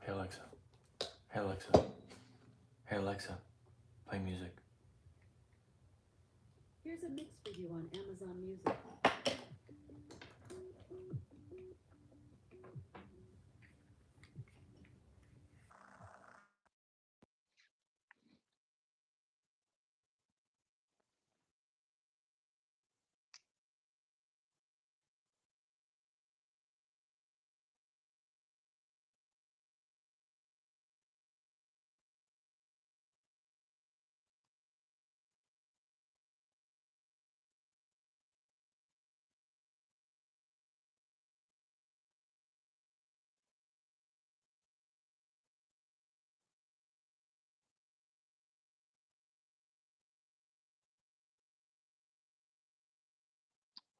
Hey Alexa. Hey Alexa. Hey Alexa. Play music. Here's a mix for you on Amazon Music.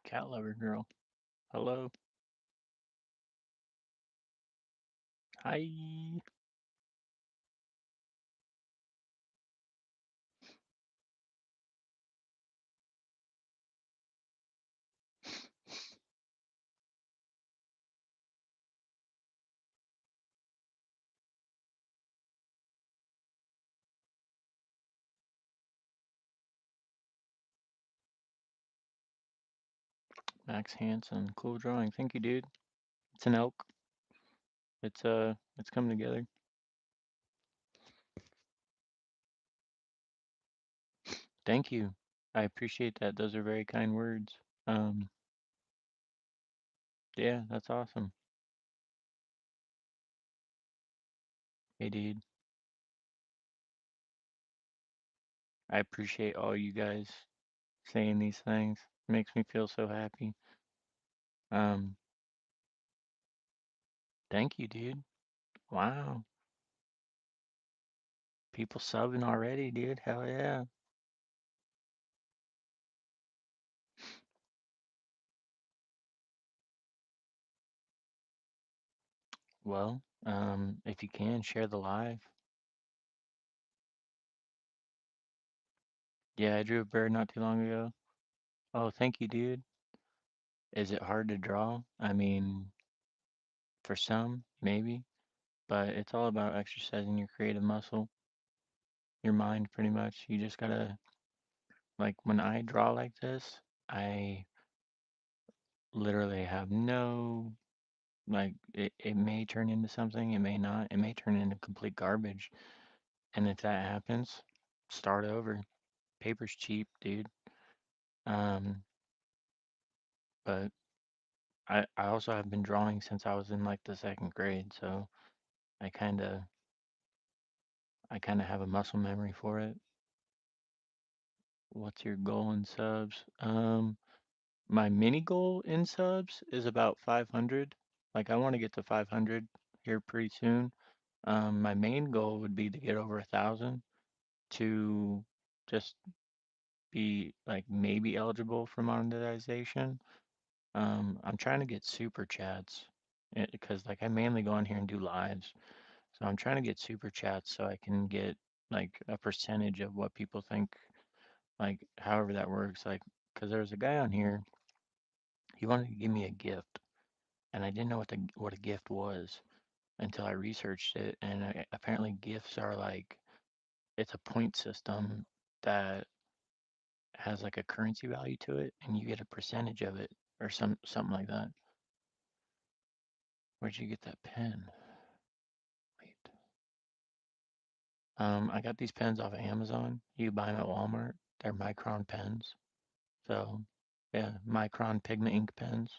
Cat lover girl. Hello. Hi. Max Hansen. Cool drawing. Thank you, dude. It's an elk. It's come together. Thank you. I appreciate that. Those are very kind words. Um, yeah, that's awesome. Hey, dude. I appreciate all you guys saying these things. It makes me feel so happy. Um, thank you, dude. Wow. People subbing already, dude. Hell yeah. Well, if you can, share the live. Yeah, I drew a bird not too long ago. Oh, thank you, dude. Is it hard to draw? I mean, for some, maybe, but it's all about exercising your creative muscle, your mind, pretty much. You just gotta, like, when I draw like this, I literally have no, like, it may turn into something, it may not, it may turn into complete garbage. And if that happens, start over. Paper's cheap, dude. Um, but I also have been drawing since I was in like the second grade, so I kind of I kind of have a muscle memory for it. What's your goal in subs? My mini goal in subs is about 500. Like I want to get to 500 here pretty soon. My main goal would be to get over 1,000 to just be like maybe eligible for monetization. I'm trying to get super chats because like I mainly go on here and do lives. So I'm trying to get super chats so I can get like a percentage of what people think, like however that works. Like, because there was a guy on here, he wanted to give me a gift, and I didn't know what a gift was until I researched it. And apparently, gifts are like it's a point system that has like a currency value to it, and you get a percentage of it or something like that. Where'd you get that pen? Wait. I got these pens off of Amazon. You buy them at Walmart. They're Micron pens. So, yeah, Micron pigment ink pens.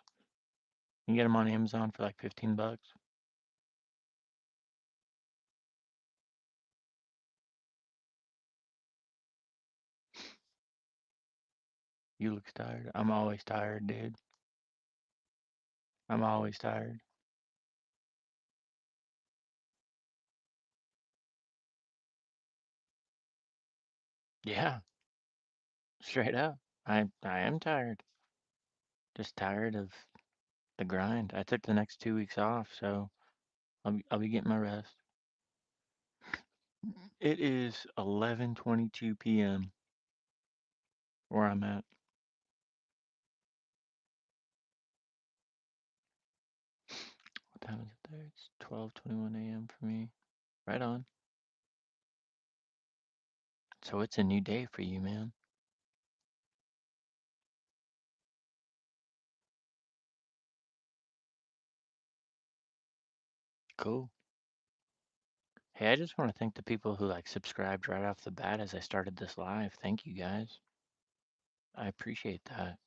You can get them on Amazon for like 15 bucks. You look tired. I'm always tired, dude. I'm always tired. Yeah, straight up. I am tired. Just tired of the grind. I took the next 2 weeks off, so I'll be getting my rest. It is 11:22 p.m. where I'm at. What time is it there? It's 12:21 a.m. for me. Right on. So it's a new day for you, man. Cool. Hey, I just want to thank the people who like subscribed right off the bat as I started this live. Thank you guys. I appreciate that.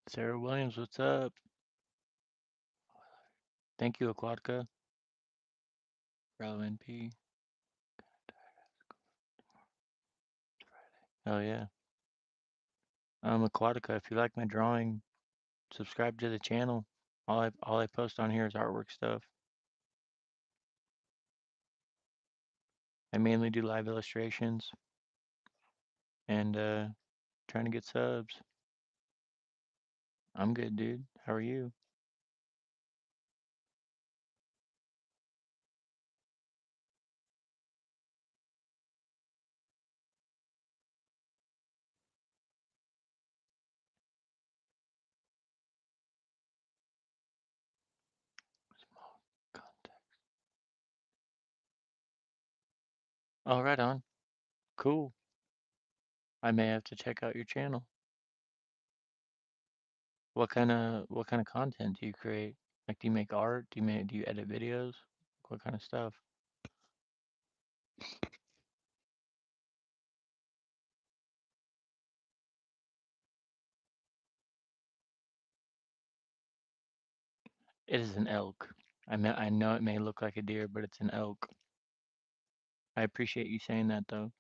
Sarah Williams, what's up? Thank you, Aquatica. Rallo NP. Oh yeah. Aquatica, if you like my drawing, subscribe to the channel. All I post on here is artwork stuff. I mainly do live illustrations and trying to get subs. I'm good, dude. How are you? Oh, right on. Cool. I may have to check out your channel. What kind of content do you create? Like, do you make art? Do you edit videos? What kind of stuff? It is an elk. I know it may look like a deer, but it's an elk. I appreciate you saying that though.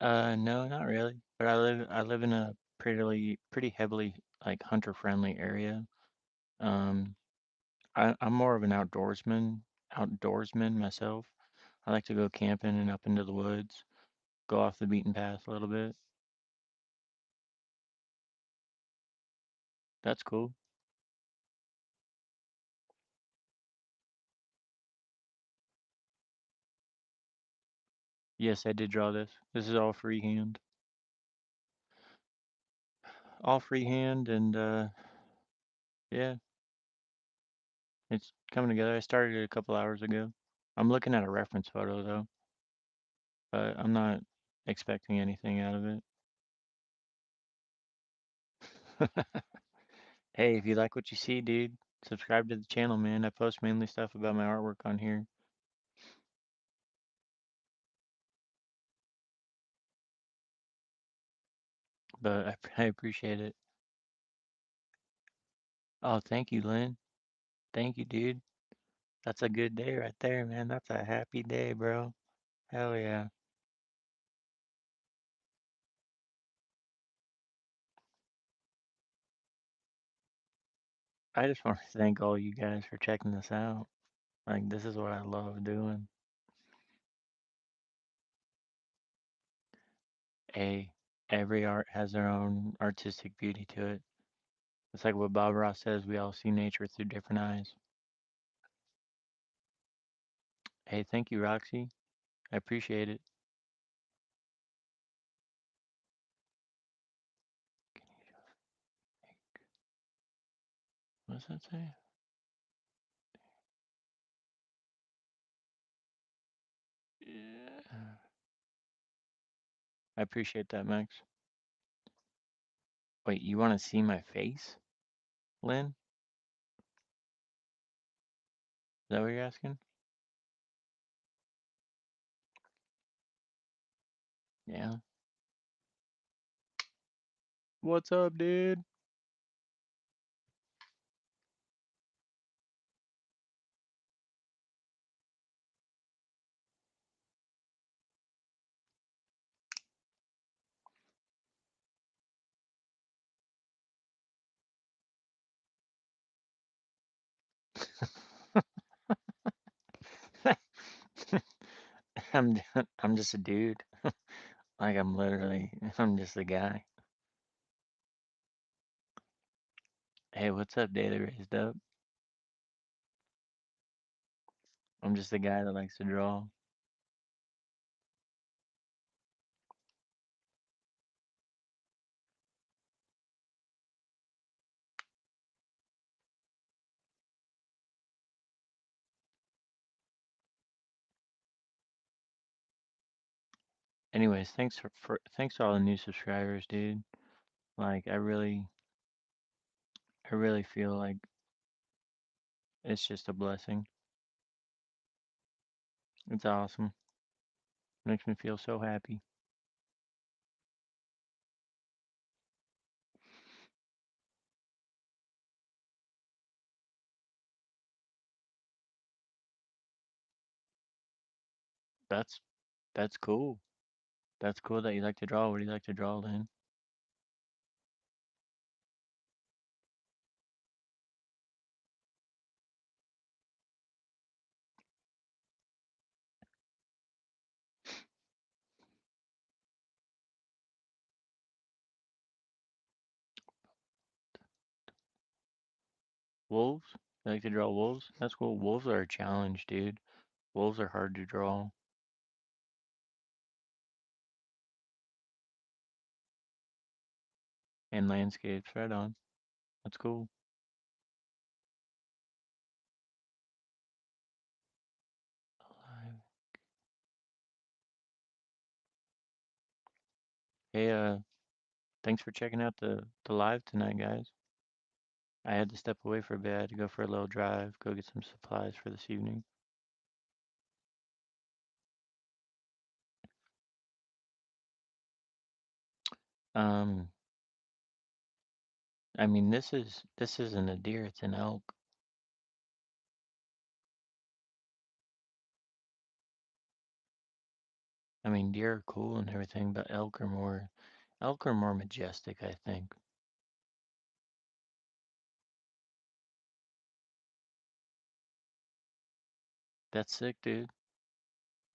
No, not really. But I live in a pretty heavily like hunter friendly area. Um, I'm more of an outdoorsman myself. I like to go camping and up into the woods, go off the beaten path a little bit. That's cool. Yes, I did draw this. This is all freehand. All freehand and yeah, it's coming together. I started it a couple hours ago. I'm looking at a reference photo though, but I'm not expecting anything out of it. Hey, if you like what you see, dude, subscribe to the channel, man. I post mainly stuff about my artwork on here. But I appreciate it. Oh, thank you, Lynn. Thank you, dude. That's a good day right there, man. That's a happy day, bro. Hell yeah. I just want to thank all you guys for checking this out. Like, this is what I love doing. A, every art has their own artistic beauty to it. It's like what Bob Ross says, we all see nature through different eyes. Hey, thank you, Roxy. I appreciate it. What does that say? Yeah. I appreciate that, Max. Wait, you want to see my face, Lynn? Is that what you're asking? Yeah. What's up, dude? I'm I'm just a dude. Like I'm literally I'm just a guy. Hey, what's up, Daily Raised Up? I'm just a guy that likes to draw. Anyways, thanks for all the new subscribers, dude. Like I really feel like it's just a blessing. It's awesome. Makes me feel so happy. That's that's cool. That's cool that you like to draw. What do you like to draw, Lynn? Wolves? You like to draw wolves? That's cool. Wolves are a challenge, dude. Wolves are hard to draw. And landscapes, right on. That's cool. Alive. Hey, thanks for checking out the live tonight, guys. I had to step away for a bit. I had to go for a little drive, go get some supplies for this evening. Um, I mean, this isn't a deer, it's an elk. I mean, deer are cool and everything, but elk are more majestic, I think. That's sick, dude.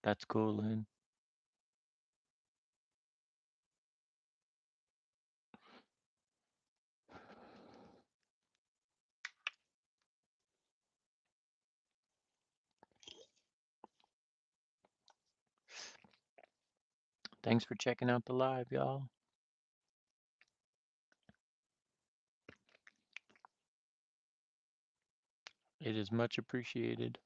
That's cool, Lynn. Thanks for checking out the live, y'all. It is much appreciated.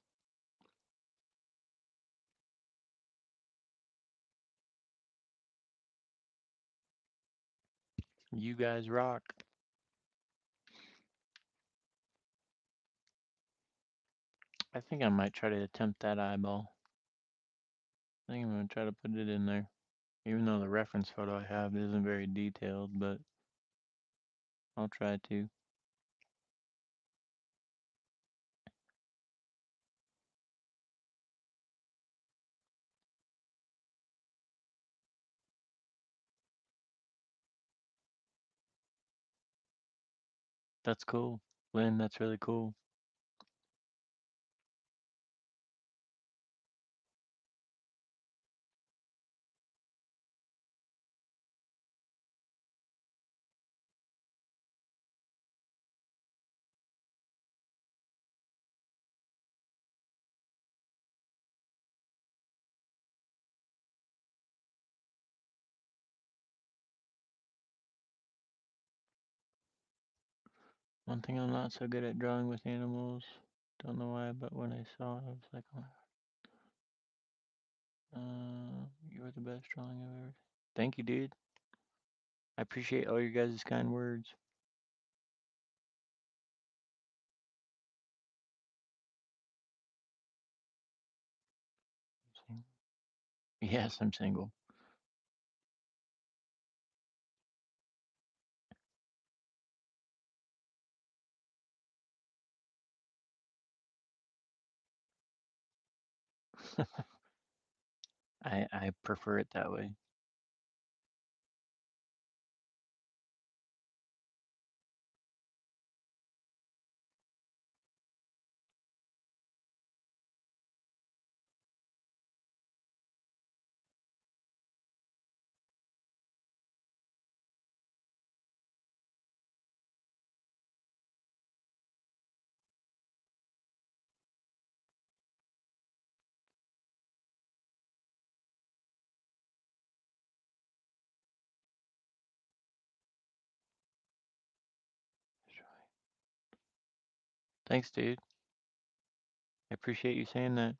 You guys rock. I think I might try to attempt that eyeball. I think I'm gonna try to put it in there. Even though the reference photo I have isn't very detailed, but I'll try to. That's cool. Lynn, that's really cool. One thing I'm not so good at drawing with animals. Don't know why, but when I saw it, I was like, oh, you were the best drawing I've ever. Thank you, dude. I appreciate all your guys' kind words. Yes, I'm single. I prefer it that way. Thanks, dude. I appreciate you saying that.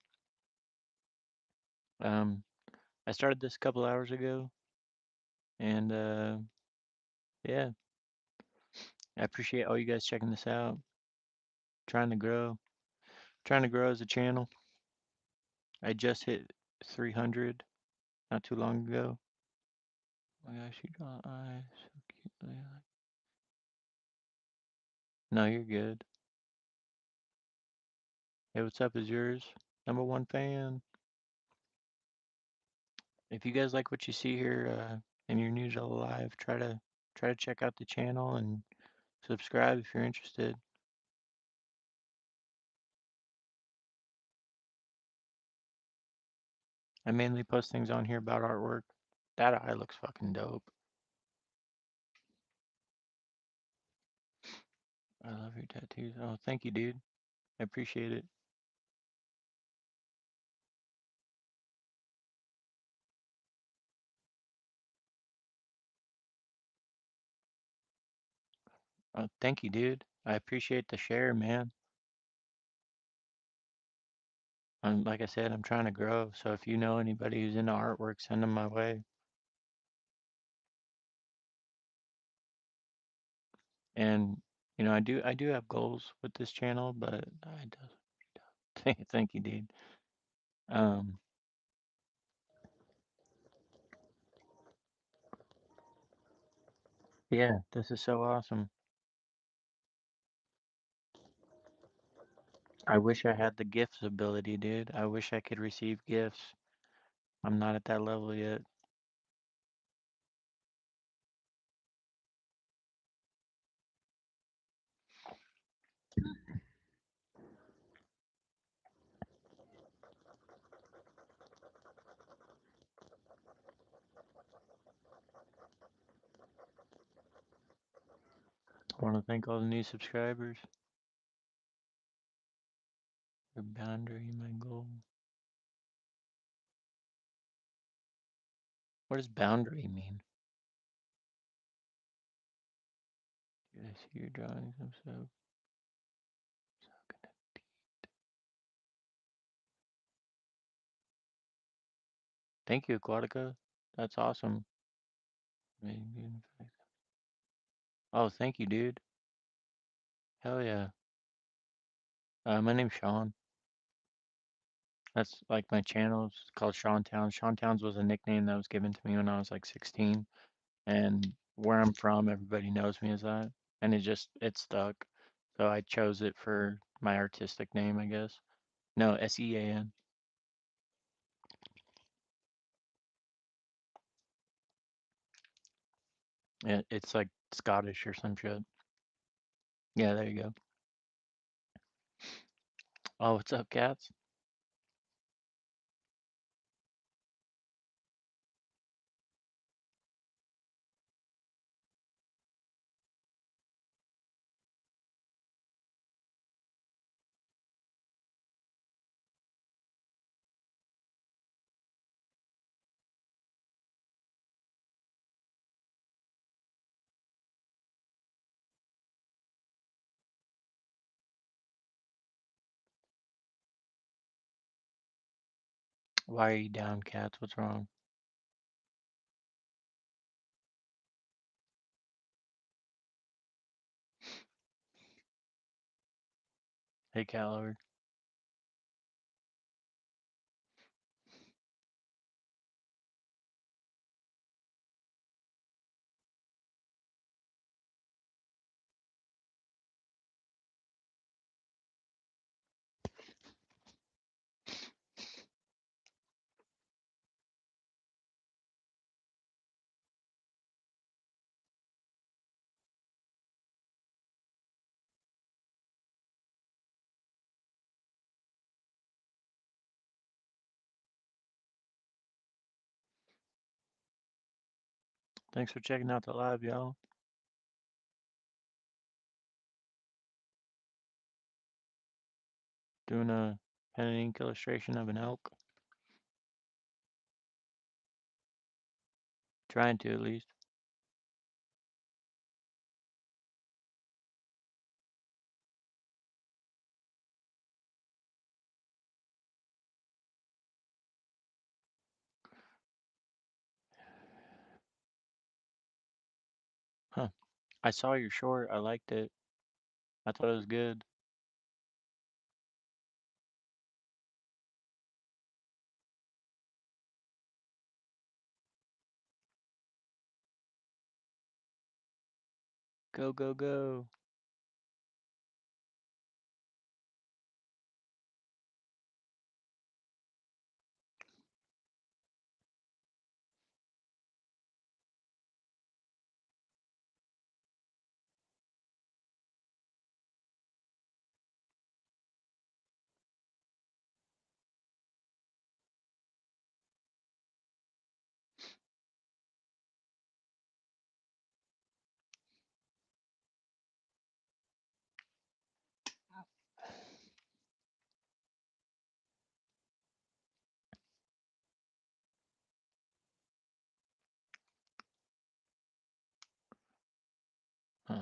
Um, I started this a couple hours ago, and yeah, I appreciate all you guys checking this out. Trying to grow, trying to grow as a channel. I just hit 300 not too long ago. Oh my gosh, you draw eyes so cutely. No, you're good. Hey, what's up is yours. Number one fan. If you guys like what you see here, and you're new to the live, try to check out the channel and subscribe if you're interested. I mainly post things on here about artwork. That eye looks fucking dope. I love your tattoos. Oh, thank you, dude. I appreciate it. Oh, thank you, dude. I appreciate the share, man. Like I said, I'm trying to grow. So if you know anybody who's into artwork, send them my way. And I do have goals with this channel, but I do. Thank you, dude. Um, yeah, this is so awesome. I wish I had the gifts ability, dude. I wish I could receive gifts. I'm not at that level yet. I want to thank all the new subscribers. Your boundary, my goal. What does boundary mean? Did I see your drawings? I'm so gonna. Thank you, Aquatica. That's awesome. Maybe. Oh, thank you, dude. Hell yeah. My name's Sean. That's like my channel. It's called Sean Towns. Sean Towns was a nickname that was given to me when I was like 16. And where I'm from, everybody knows me as that. And it stuck. So I chose it for my artistic name, I guess. No, Sean. It's like Scottish or some shit. Yeah, there you go. Oh, what's up, cats? Why are you down, cats? What's wrong? Hey, cat lover. Thanks for checking out the live, y'all. Doing a pen and ink illustration of an elk. Trying to, at least. I saw your short. I liked it. I thought it was good. Go, go, go. Huh.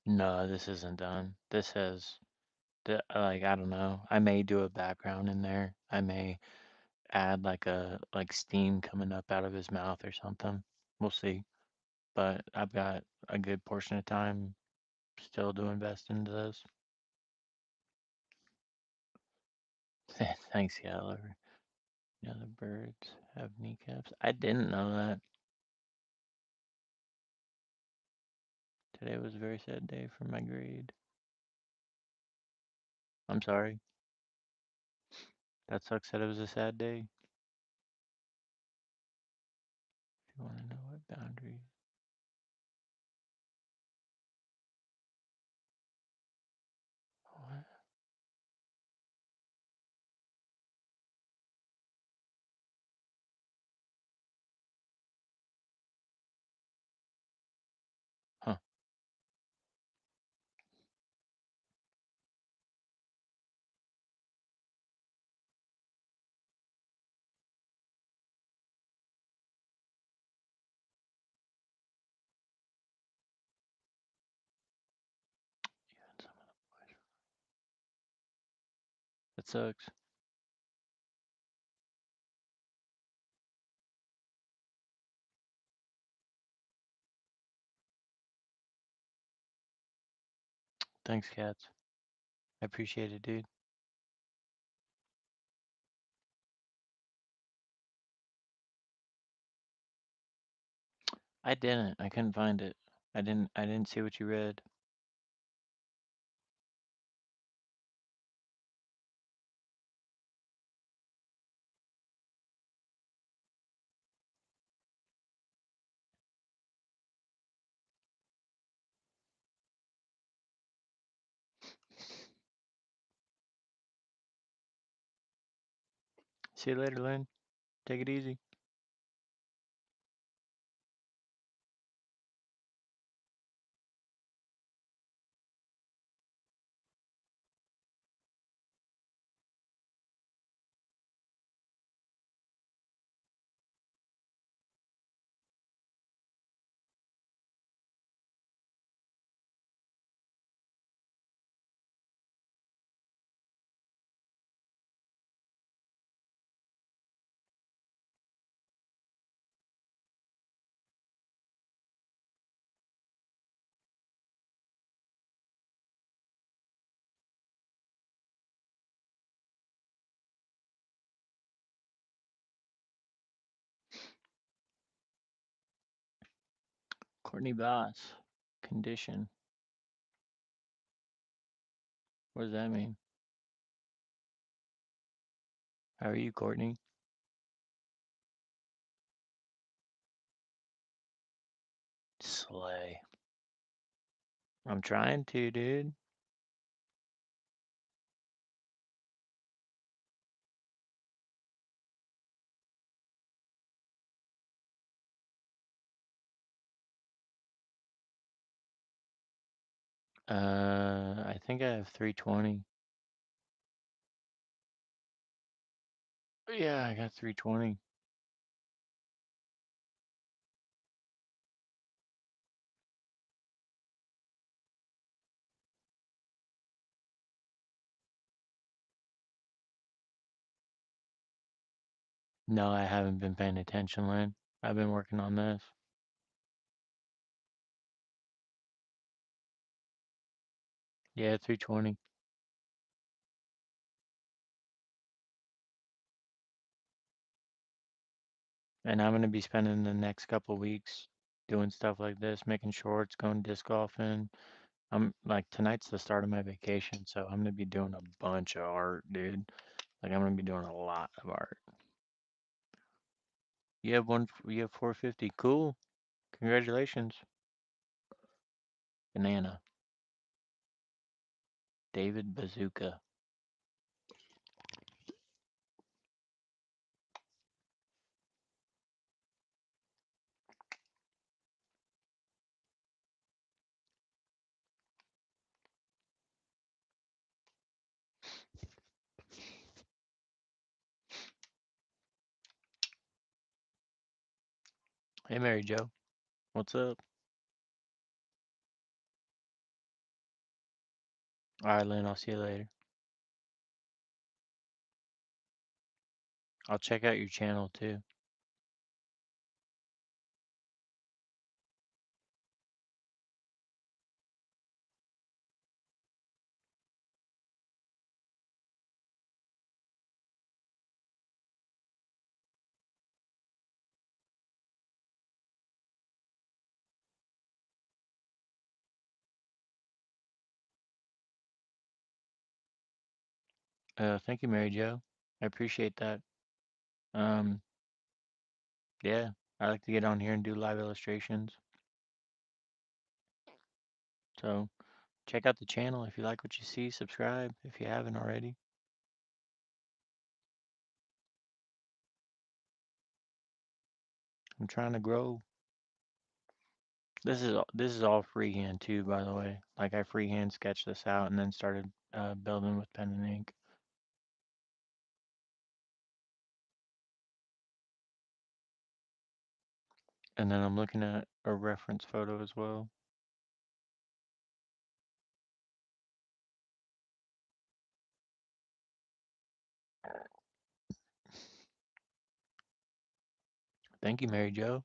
No, this isn't done. This has like I don't know. I may do a background in there. I may add like steam coming up out of his mouth or something. We'll see. But I've got a good portion of time still to invest into this. Thanks, Yeller. You know, the birds have kneecaps. I didn't know that. Today was a very sad day for my grade. I'm sorry. That sucks that it was a sad day. If you want to know what boundaries. What? Huh. Even some of the boys. That sucks. Thanks, cats. I appreciate it, dude. I didn't. I couldn't find it. I didn't see what you read. See you later, Lynn. Take it easy. Courtney Boss. Condition. What does that mean? How are you, Courtney? Slay. I'm trying to, dude. I think I have 320. Yeah, I got 320. No, I haven't been paying attention, Lynn. I've been working on this. Yeah, 320. And I'm gonna be spending the next couple weeks doing stuff like this, making shorts, going disc golfing. I'm like tonight's the start of my vacation, so I'm gonna be doing a bunch of art, dude. Like I'm gonna be doing a lot of art. You have 450. Cool. Congratulations. Banana. David Bazooka. Hey Mary Joe. What's up? Alright, Lynn, I'll see you later. I'll check out your channel too. Thank you, Mary Joe. I appreciate that. Um, yeah, I like to get on here and do live illustrations. So check out the channel if you like what you see. Subscribe if you haven't already. I'm trying to grow. This is all freehand too, by the way. Like I freehand sketched this out and then started building with pen and ink. And then I'm looking at a reference photo as well. Thank you, Mary Jo.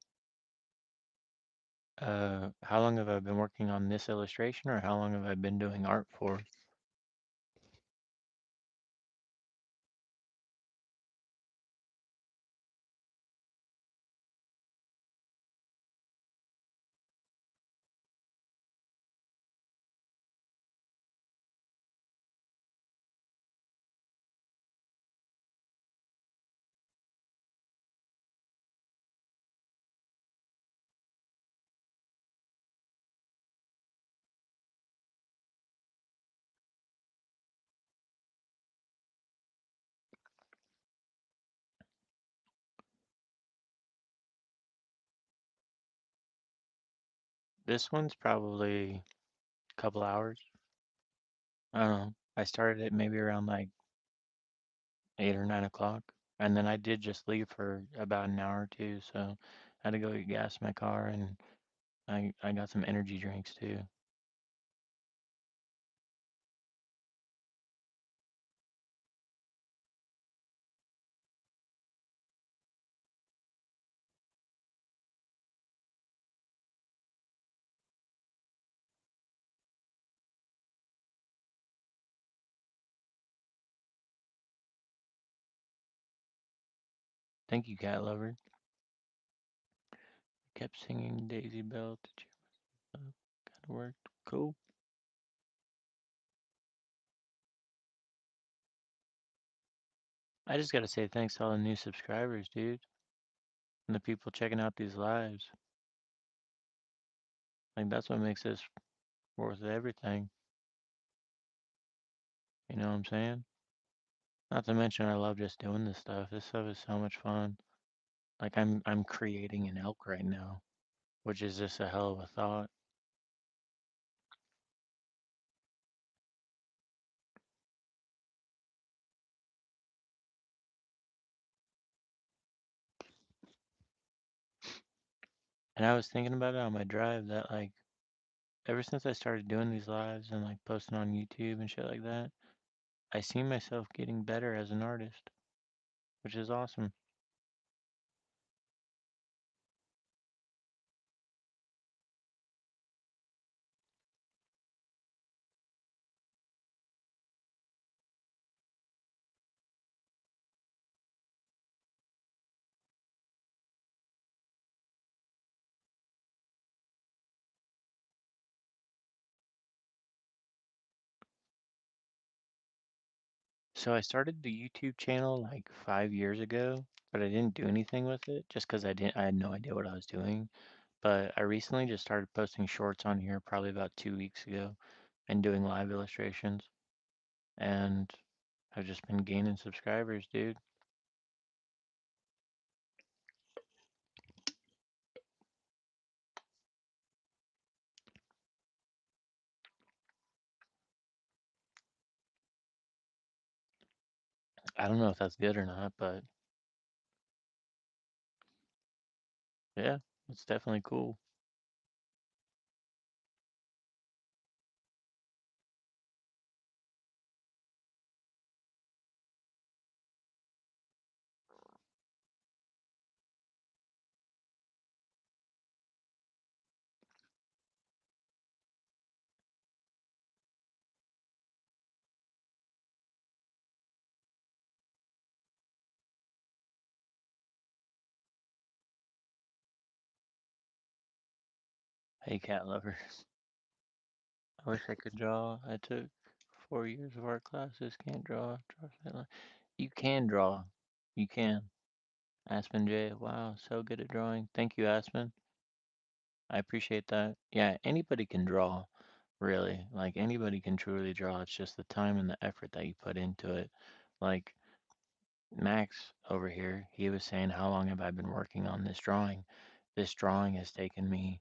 How long have I been working on this illustration, or how long have I been doing art for? This one's probably a couple hours. I don't know. I started it maybe around like 8 or 9 o'clock, and then I did just leave for about an hour or two, so I had to go get gas in my car, and I got some energy drinks too. Thank you, cat lover. Kept singing Daisy Bell to cheer myself up. Kind of worked. Cool. I just gotta say thanks to all the new subscribers, dude, and the people checking out these lives. Like that's what makes this worth everything. You know what I'm saying? Not to mention I love just doing this stuff. This stuff is so much fun. Like I'm creating an elk right now, which is just a hell of a thought. And I was thinking about it on my drive that like ever since I started doing these lives and like posting on YouTube and shit like that, I see myself getting better as an artist, which is awesome. So I started the YouTube channel like 5 years ago, but I didn't do anything with it just because I had no idea what I was doing. But I recently just started posting shorts on here probably about 2 weeks ago and doing live illustrations. And I've just been gaining subscribers, dude. I don't know if that's good or not, but yeah, it's definitely cool. Hey, cat lover. I wish I could draw. I took 4 years of art classes. Can't draw. Draw straight line. You can draw. You can. Aspen J. Wow, so good at drawing. Thank you, Aspen. I appreciate that. Yeah, anybody can draw, really. Like anybody can truly draw. It's just the time and the effort that you put into it. Like Max over here, he was saying, how long have I been working on this drawing? This drawing has taken me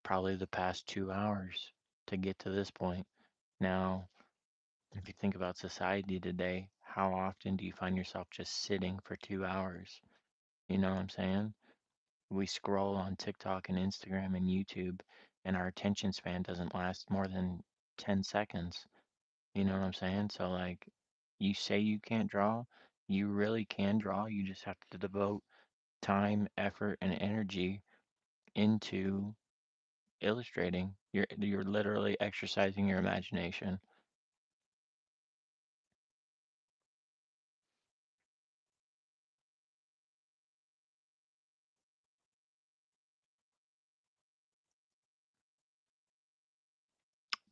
probably the past 2 hours to get to this point. Now, if you think about society today, how often do you find yourself just sitting for 2 hours? You know what I'm saying? We scroll on TikTok and Instagram and YouTube, and our attention span doesn't last more than 10 seconds. You know what I'm saying? So, like, you say you can't draw, you really can draw. You just have to devote time, effort, and energy into illustrating. You're literally exercising your imagination.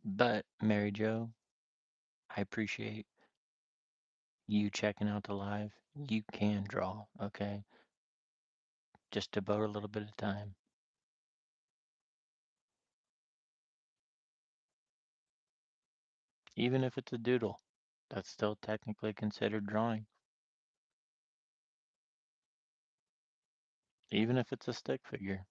But Mary Jo, I appreciate you checking out the live. You can draw, okay? Just devote a little bit of time. Even if it's a doodle, that's still technically considered drawing. Even if it's a stick figure.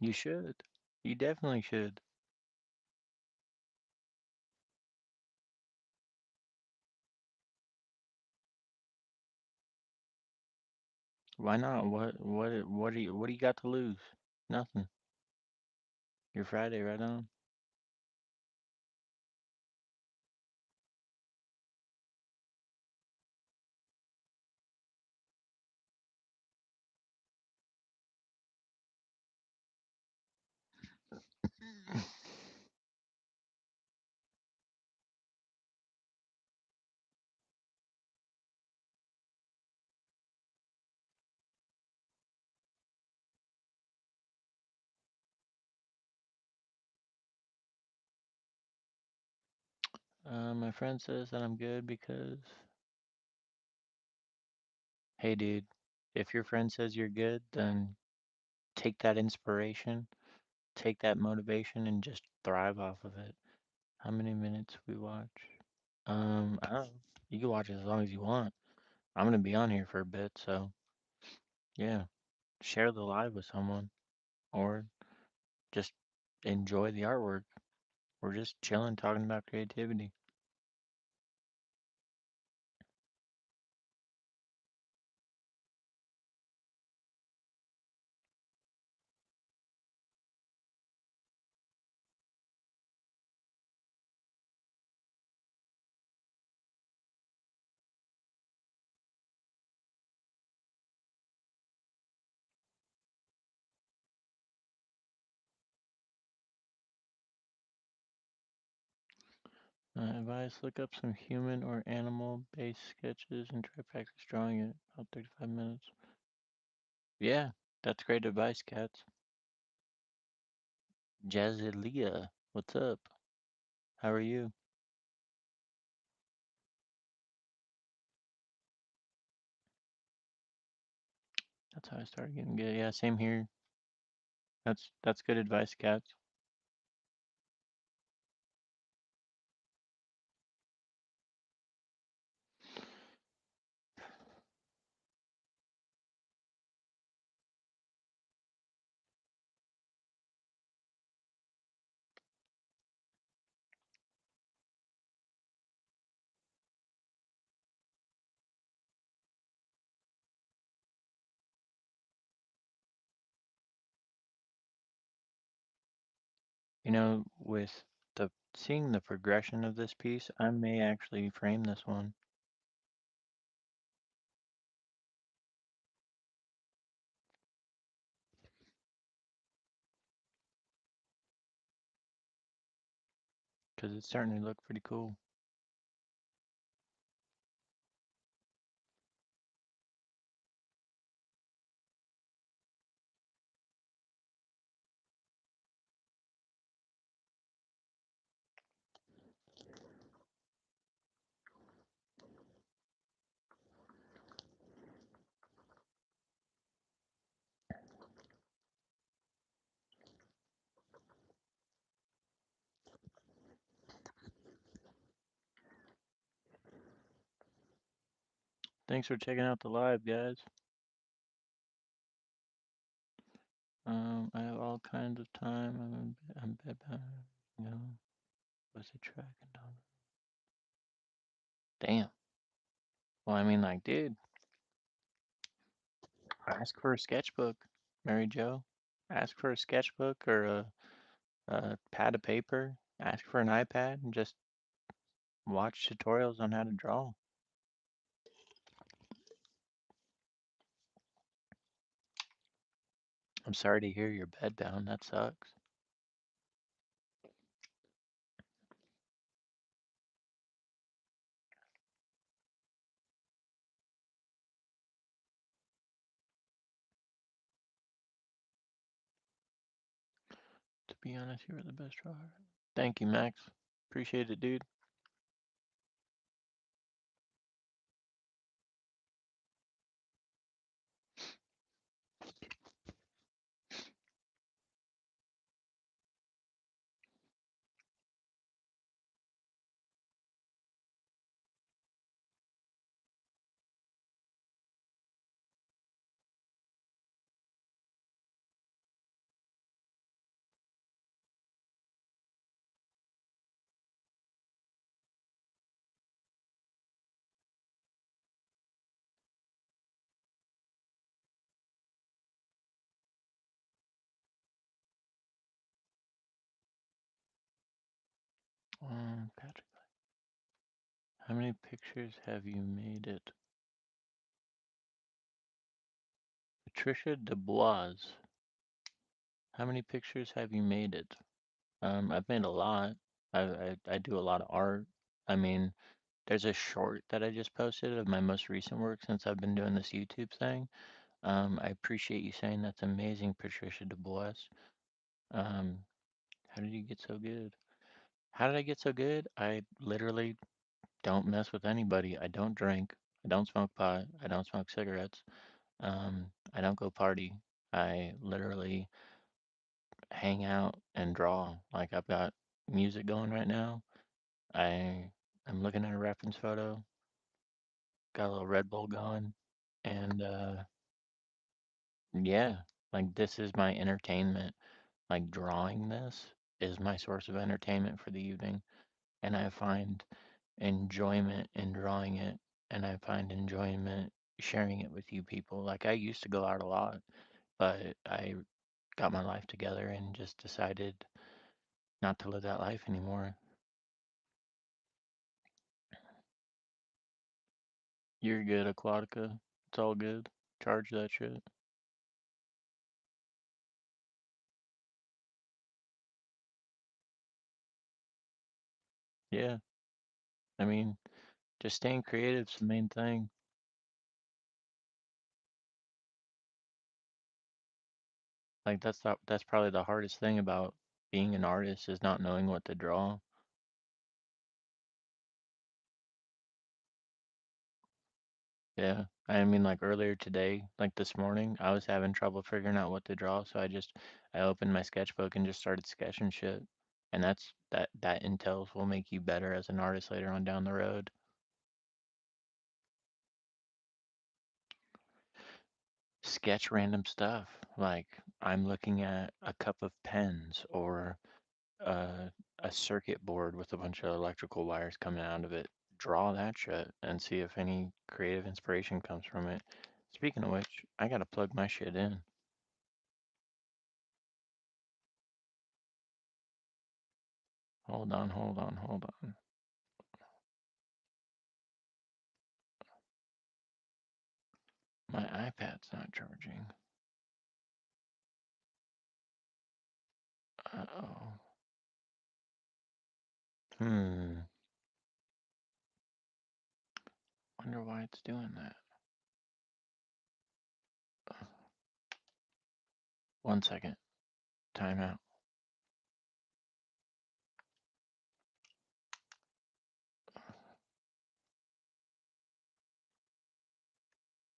You should. You definitely should. Why not? What do you got to lose? Nothing. You're Friday, right on. My friend says that I'm good because, hey, dude, if your friend says you're good, then take that inspiration, take that motivation, and just thrive off of it. How many minutes we watch? I don't know. You can watch as long as you want. I'm gonna be on here for a bit, so yeah, share the live with someone or just enjoy the artwork. We're just chilling, talking about creativity. Advice, look up some human or animal-based sketches and try practice drawing it. About 35 minutes. Yeah, that's great advice, Cats. Jazilia, what's up? How are you? That's how I started getting good. Yeah, same here. That's good advice, Cats. You know, with the seeing the progression of this piece, I may actually frame this one because it's starting to look pretty cool. Thanks for checking out the live, guys. I have all kinds of time. I'm bed bound. You know, what's it tracking down? Damn. Well, I mean, like, dude, ask for a sketchbook, Mary Jo. Ask for a sketchbook or a pad of paper. Ask for an iPad and just watch tutorials on how to draw. I'm sorry to hear you're bedbound. That sucks. To be honest, you were the best drawer. Thank you, Max. Appreciate it, dude. Patrick, how many pictures have you made it? Patricia DeBois, how many pictures have you made it? I've made a lot. I do a lot of art. I mean, there's a short that I just posted of my most recent work since I've been doing this YouTube thing. I appreciate you saying that's amazing, Patricia DeBois. Um, how did you get so good? How did I get so good? I literally don't mess with anybody. I don't drink. I don't smoke pot. I don't smoke cigarettes. I don't go party. I literally hang out and draw. Like I've got music going right now. I'm looking at a reference photo. Got a little Red Bull going, and yeah, like this is my entertainment. Like drawing this is my source of entertainment for the evening, and I find enjoyment in drawing it, and I find enjoyment sharing it with you people. Like I used to go out a lot, but I got my life together and just decided not to live that life anymore. You're good, Aquatica. It's all good. Charge that shit. Yeah. I mean, just staying creative is the main thing. Like that's probably the hardest thing about being an artist is not knowing what to draw. Yeah. I mean, like earlier today, like this morning, I was having trouble figuring out what to draw, so I opened my sketchbook and just started sketching shit. And that intels will make you better as an artist later on down the road. Sketch random stuff. Like I'm looking at a cup of pens or uh, a circuit board with a bunch of electrical wires coming out of it. Draw that shit and see if any creative inspiration comes from it. Speaking of which, I gotta plug my shit in. Hold on, hold on, hold on. My iPad's not charging. Uh-oh. Hmm. Wonder why it's doing that. 1 second. Timeout.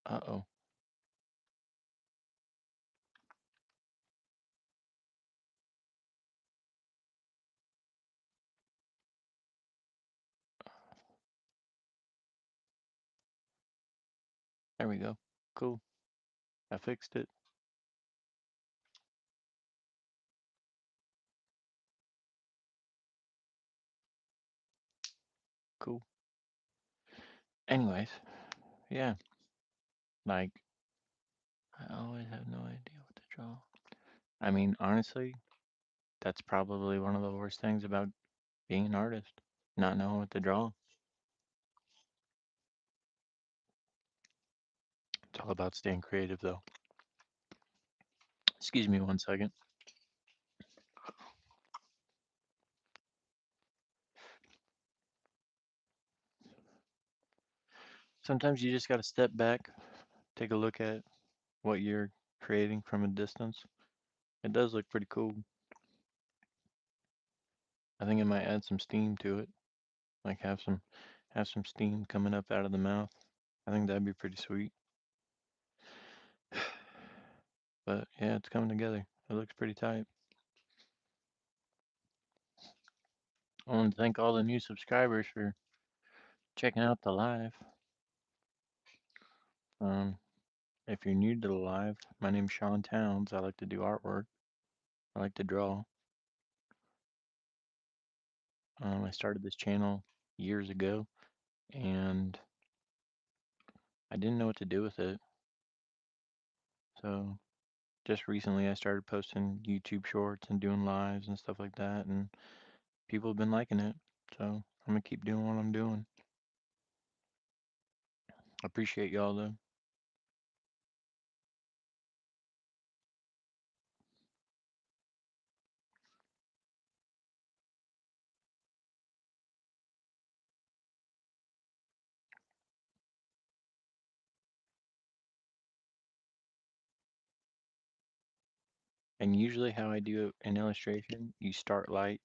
Uh-oh. There we go. Cool. I fixed it. Cool. Anyways, yeah. Like, I always have no idea what to draw. I mean, honestly, that's probably one of the worst things about being an artist. Not knowing what to draw. It's all about staying creative, though. Excuse me 1 second. Sometimes you just got to step back, take a look at what you're creating from a distance. It does look pretty cool. I think it might add some steam to it. Like have some steam coming up out of the mouth. I think that'd be pretty sweet. But yeah, it's coming together. It looks pretty tight. I want to thank all the new subscribers for checking out the live. Um, if you're new to the live, my name's Sean Towns. I like to do artwork. I like to draw. I started this channel years ago, and I didn't know what to do with it. So just recently, I started posting YouTube shorts and doing lives and stuff like that, and people have been liking it. So I'm gonna keep doing what I'm doing. I appreciate y'all though. And usually, how I do an illustration, you start light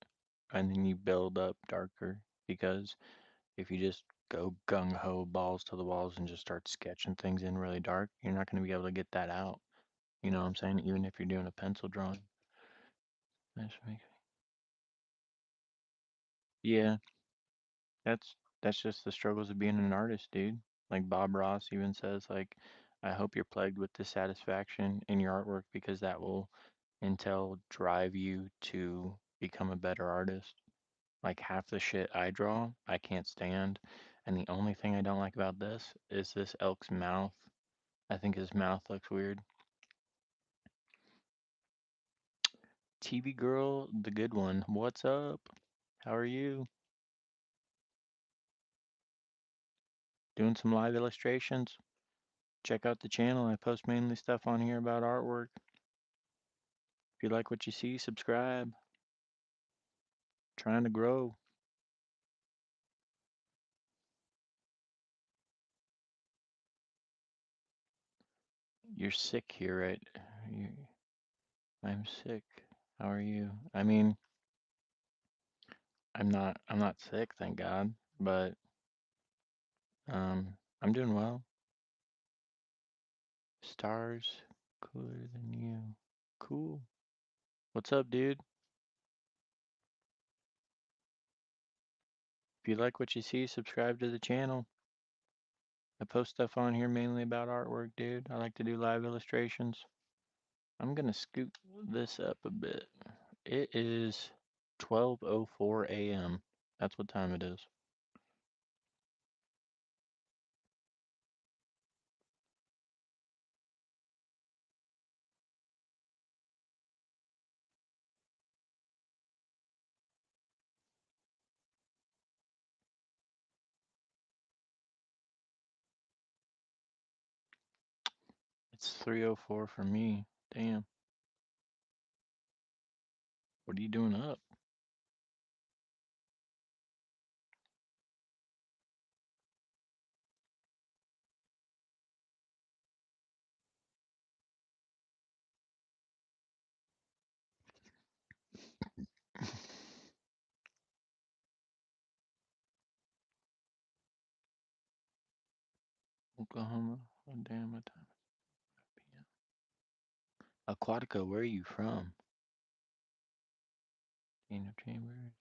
and then you build up darker because if you just go gung ho balls to the walls and just start sketching things in really dark, you're not going to be able to get that out. You know what I'm saying? Even if you're doing a pencil drawing. Yeah, that's just the struggles of being an artist, dude. Like Bob Ross even says, like, I hope you're plagued with dissatisfaction in your artwork because that will until drive you to become a better artist. Like half the shit I draw, I can't stand. And the only thing I don't like about this is this elk's mouth. I think his mouth looks weird. TV girl, the good one. What's up? How are you? Doing some live illustrations? Check out the channel. I post mainly stuff on here about artwork. If you like what you see, subscribe. Trying to grow. You're sick here, right? You, I'm sick. How are you? I mean, I'm not sick, thank God, but I'm doing well. Stars cooler than you. Cool. What's up, dude? If you like what you see, subscribe to the channel. I post stuff on here mainly about artwork, dude. I like to do live illustrations. I'm gonna scoot this up a bit. It is 12:04 a.m. That's what time it is. It's 3:04 for me. Damn. What are you doing up? Oklahoma. Oh, damn, what time is it? Aquatica, where are you from? Daniel Chambers.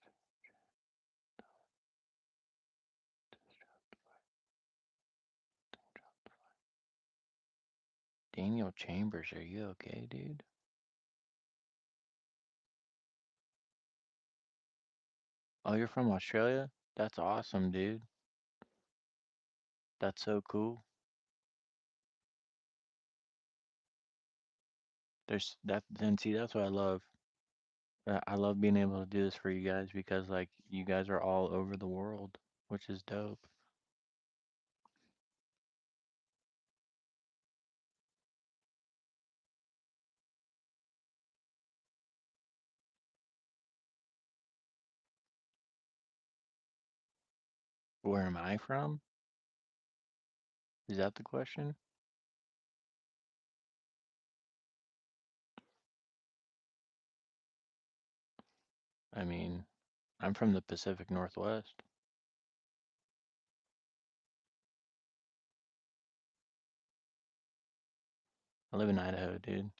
Daniel Chambers, are you okay, dude? Oh, you're from Australia? That's awesome, dude. That's so cool. There's that, then see, that's what I love. I love being able to do this for you guys because, like, you guys are all over the world, which is dope. Where am I from? Is that the question? I mean, I'm from the Pacific Northwest. I live in Idaho, dude.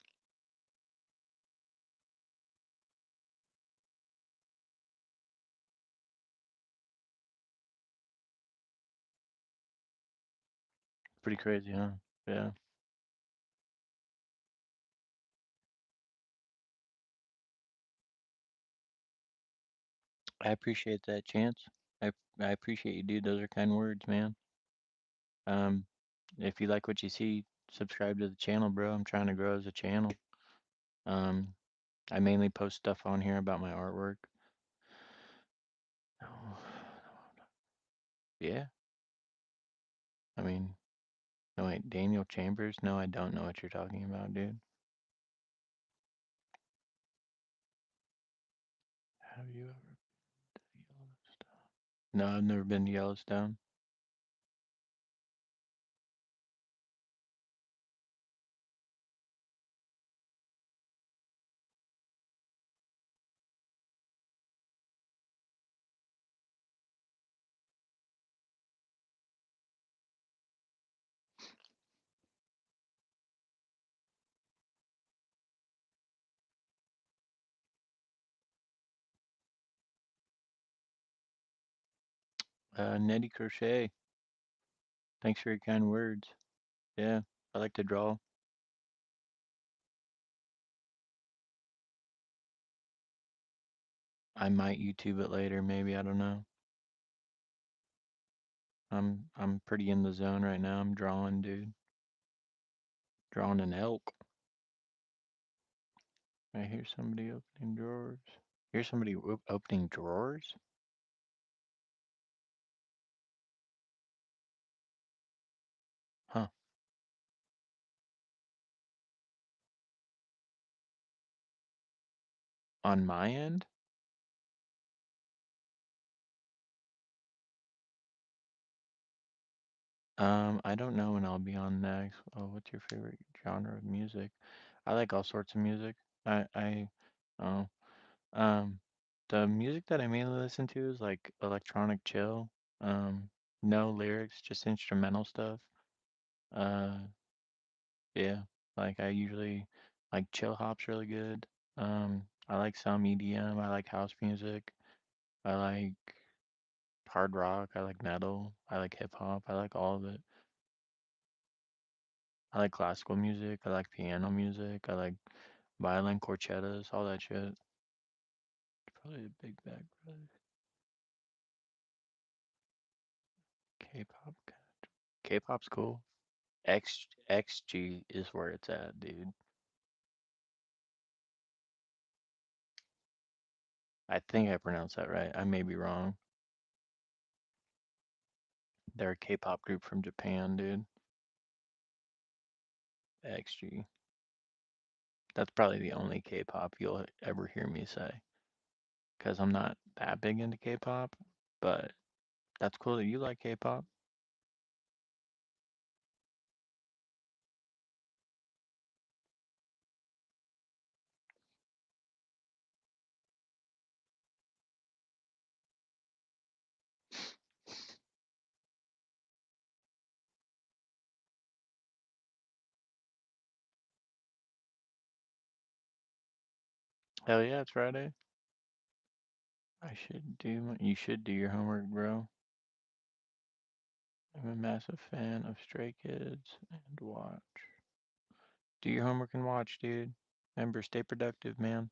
Pretty crazy, huh? Yeah. I appreciate that, Chance. I appreciate you, dude. Those are kind words, man. Um, if you like what you see, subscribe to the channel, bro. I'm trying to grow as a channel. Um, I mainly post stuff on here about my artwork. Oh, yeah. I mean, no, wait, Daniel Chambers? No, I don't know what you're talking about, dude. Have you ever been to Yellowstone? No, I've never been to Yellowstone. Nettie Crochet, thanks for your kind words. Yeah, I like to draw. I might YouTube it later, maybe, I don't know. I'm pretty in the zone right now. I'm drawing, dude. Drawing an elk. I hear somebody opening drawers. Hear somebody opening drawers? Huh. On my end? I don't know when I'll be on next. Oh, what's your favorite genre of music? I like all sorts of music. Oh, um, the music that I mainly listen to is like electronic chill. Um, no lyrics, just instrumental stuff. Uh, yeah, like I usually like chill hop's really good. I like some EDM. I like house music. I like hard rock. I like metal. I like hip hop. I like all of it. I like classical music. I like piano music. I like violin corchetas, all that shit. Probably a big bag, brother. K-pop. K-pop's cool. XG is where it's at, dude. I think I pronounced that right. I may be wrong. They're a K-pop group from Japan, dude. XG. That's probably the only K-pop you'll ever hear me say, because I'm not that big into K-pop, but that's cool that you like K-pop. Hell yeah, it's Friday. You should do your homework, bro. I'm a massive fan of Stray Kids and watch. Do your homework and watch, dude. Remember, stay productive, man.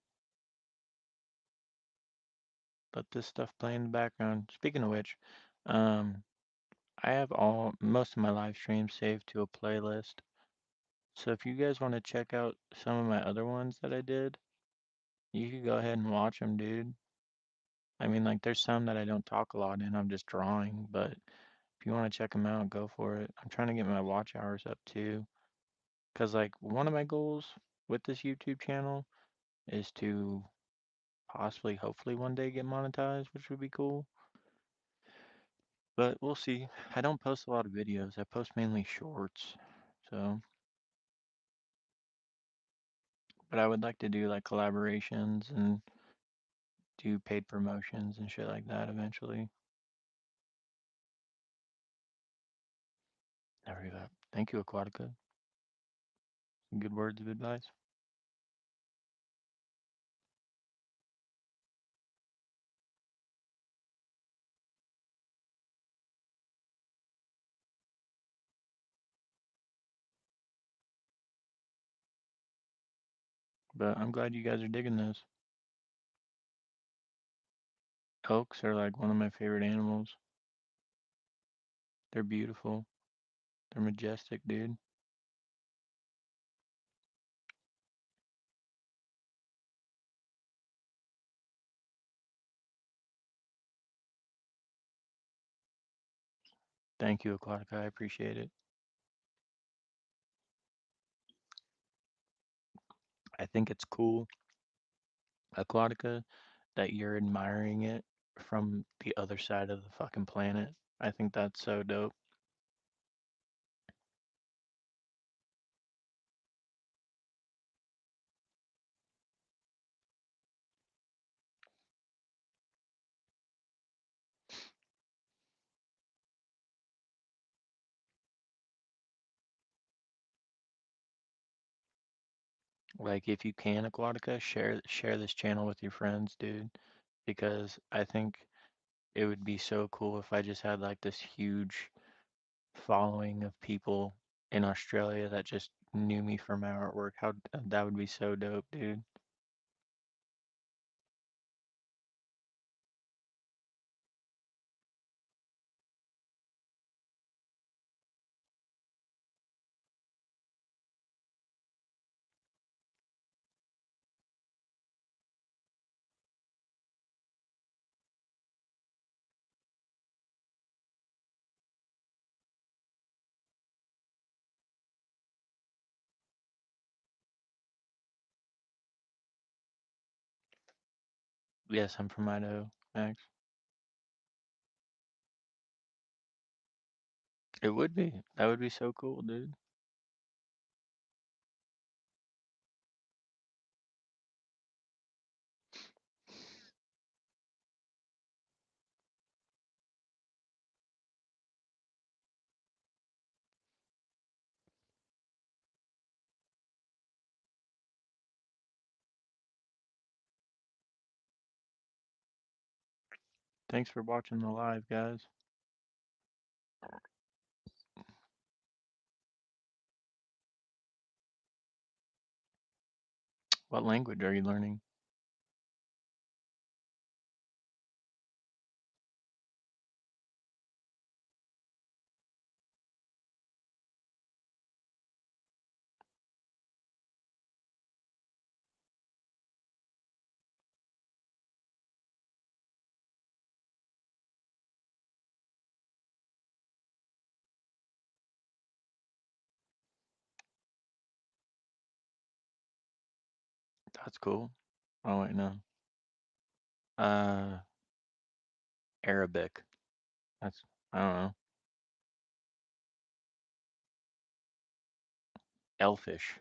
Let this stuff play in the background. Speaking of which, um, I have most of my live streams saved to a playlist. So if you guys want to check out some of my other ones that I did, you could go ahead and watch them, dude. I mean, like, there's some that I don't talk a lot in. I'm just drawing, but if you want to check them out, go for it. I'm trying to get my watch hours up too. Because, like, one of my goals with this YouTube channel is to possibly, hopefully, one day get monetized, which would be cool. But we'll see. I don't post a lot of videos. I post mainly shorts. So, but I would like to do like collaborations and do paid promotions and shit like that eventually. Never give up. Thank you, Aquatica. Some good words of advice. But I'm glad you guys are digging this. Elks are like one of my favorite animals. They're beautiful. They're majestic, dude. Thank you, Aquatica. I appreciate it. I think it's cool, Aquatica, that you're admiring it from the other side of the fucking planet. I think that's so dope. Like if you can, Aquatica, share this channel with your friends, dude, because I think it would be so cool if I just had like this huge following of people in Australia that just knew me for my artwork. How that would be so dope, dude. Yes, I'm from Idaho, Max. It would be. That would be so cool, dude. Thanks for watching the live, guys. What language are you learning? That's cool. Oh wait, no. Uh, Arabic. That's I don't know. Elfish.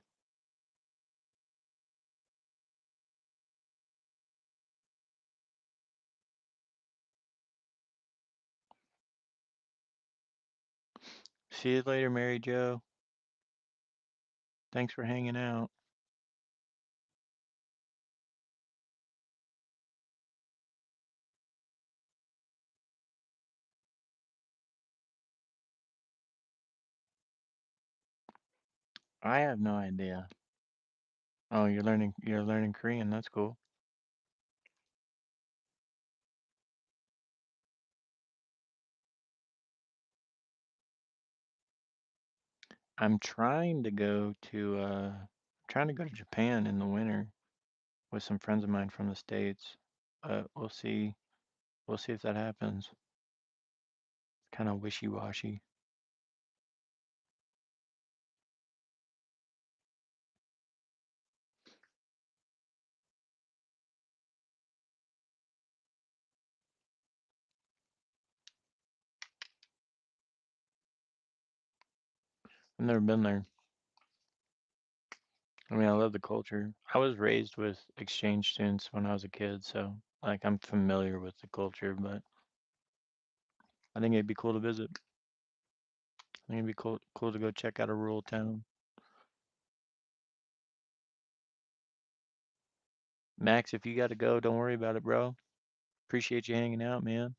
See you later, Mary Joe. Thanks for hanging out. I have no idea. Oh, you're learning Korean. That's cool. I'm trying to go to Japan in the winter with some friends of mine from the States. But we'll see. We'll see if that happens. Kind of wishy-washy. I've never been there. I mean, I love the culture. I was raised with exchange students when I was a kid, so like I'm familiar with the culture, but I think it'd be cool to visit. I think it'd be cool to go check out a rural town. Max, if you got to go, don't worry about it, bro. Appreciate you hanging out, man.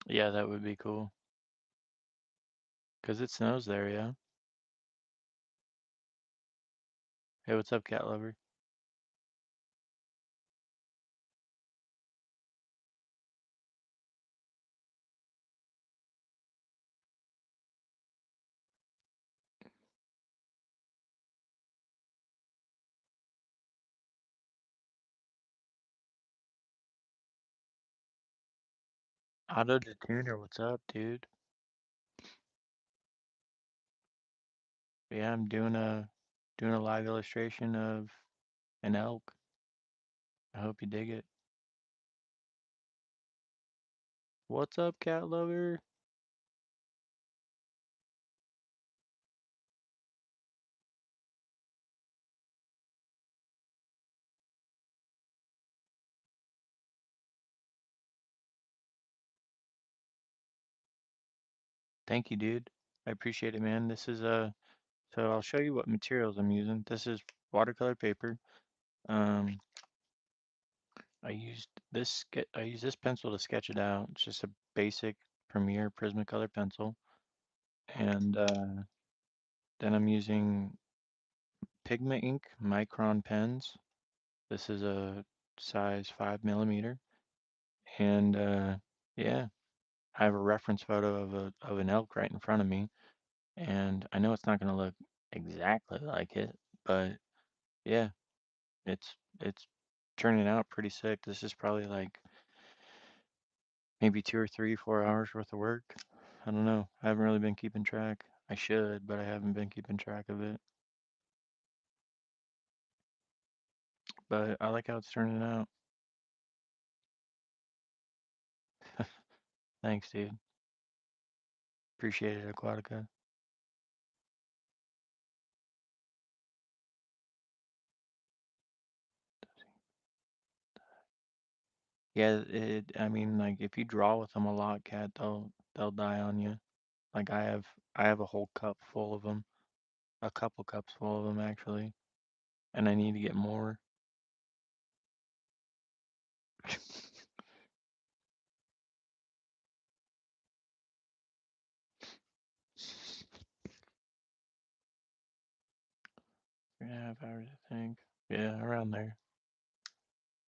Yeah, that would be cool. 'Cause it snows there, yeah. Hey, what's up, cat lover? Auto the Tuner, what's up, dude? Yeah, I'm doing a live illustration of an elk. I hope you dig it. What's up, cat lover? Thank you, dude. I appreciate it, man. This is so I'll show you what materials I'm using. This is watercolor paper. Um, I used this pencil to sketch it out. It's just a basic Premiere Prismacolor pencil. And then I'm using Pigment ink Micron pens. This is a size 5 millimeter. And yeah, I have a reference photo of an elk right in front of me. And I know it's not gonna look exactly like it, but yeah, it's turning out pretty sick. This is probably like maybe 2 or 3, 4 hours worth of work. I don't know. I haven't really been keeping track. I should, but I haven't been keeping track of it. But I like how it's turning out. Thanks, dude. Appreciate it, Aquatica. Yeah, I mean, like if you draw with them a lot, cat, they'll die on you. Like I have a whole cup full of them, a couple cups full of them actually, and I need to get more. Yeah, 5 hours, I think. Yeah, around there.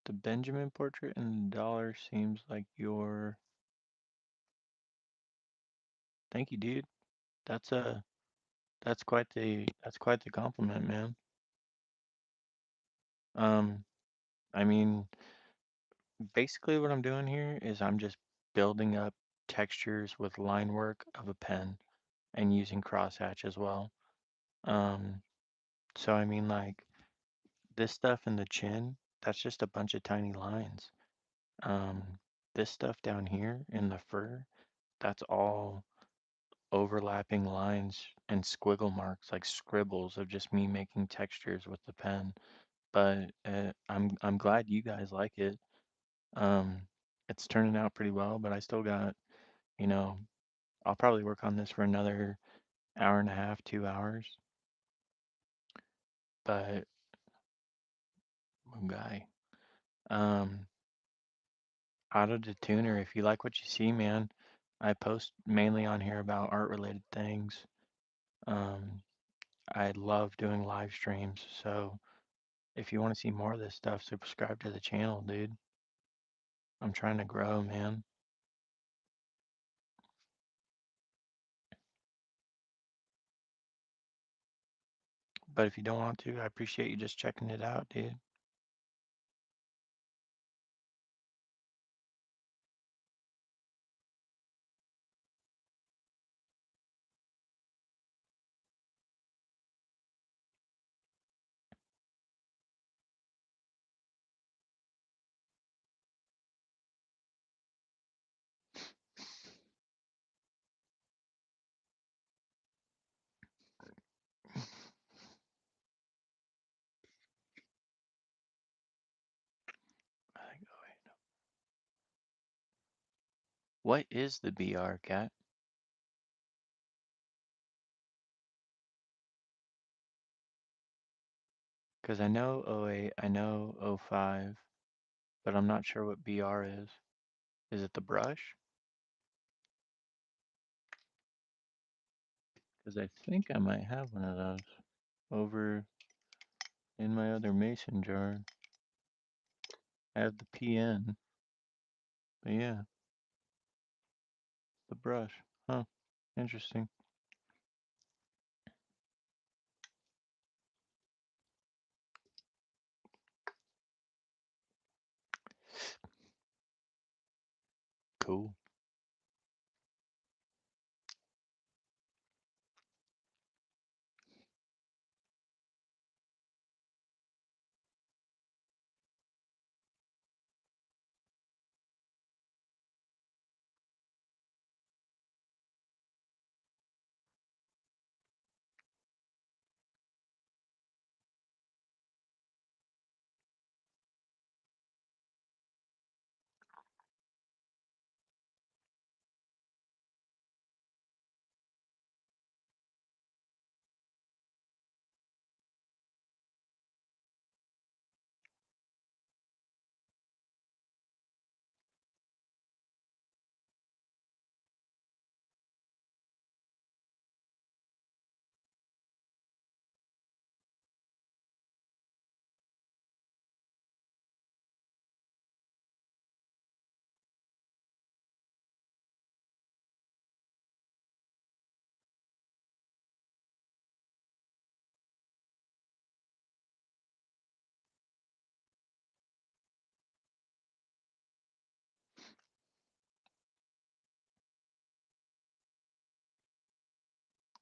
The Benjamin portrait and the dollar seems like your. Thank you, dude. That's a that's quite the compliment, man. Um, I mean, basically what I'm doing here is I'm just building up textures with line work of a pen and using crosshatch as well. Um, so I mean like this stuff in the chin, that's just a bunch of tiny lines. Um, this stuff down here in the fur, that's all overlapping lines and squiggle marks, like scribbles of just me making textures with the pen. But I'm glad you guys like it. Um, it's turning out pretty well, but I still got, you know, I'll probably work on this for another hour and a half, 2 hours. But guy, um, Auto to Tuner, if you like what you see, man, I post mainly on here about art related things. Um, I love doing live streams, so if you want to see more of this stuff, subscribe to the channel, dude. I'm trying to grow, man. But if you don't want to, I appreciate you just checking it out, dude. I think, oh wait. What is the BR, cat? Because I know '08, I know '05, but I'm not sure what BR is. Is it the brush? Because I think I might have one of those over in my other mason jar. I have the PN, but yeah, the brush. Huh, interesting. Cool.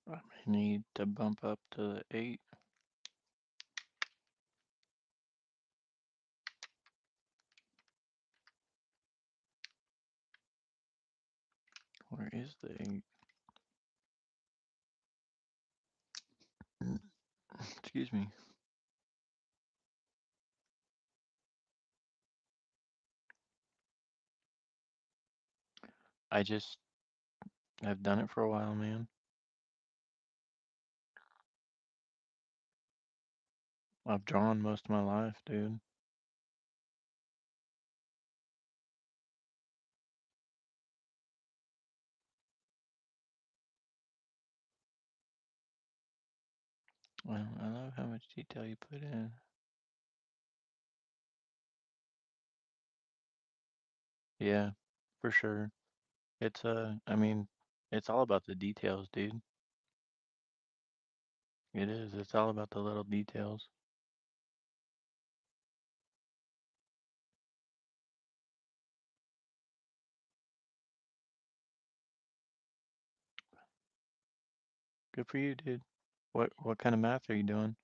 I may need to bump up to the 8. Where is the 8? Excuse me. I just have done it for a while, man. I've drawn most of my life, dude. Well, I love how much detail you put in. Yeah, for sure. It's I mean, it's all about the details, dude. It is. It's all about the little details. Good for you, dude. What kind of math are you doing?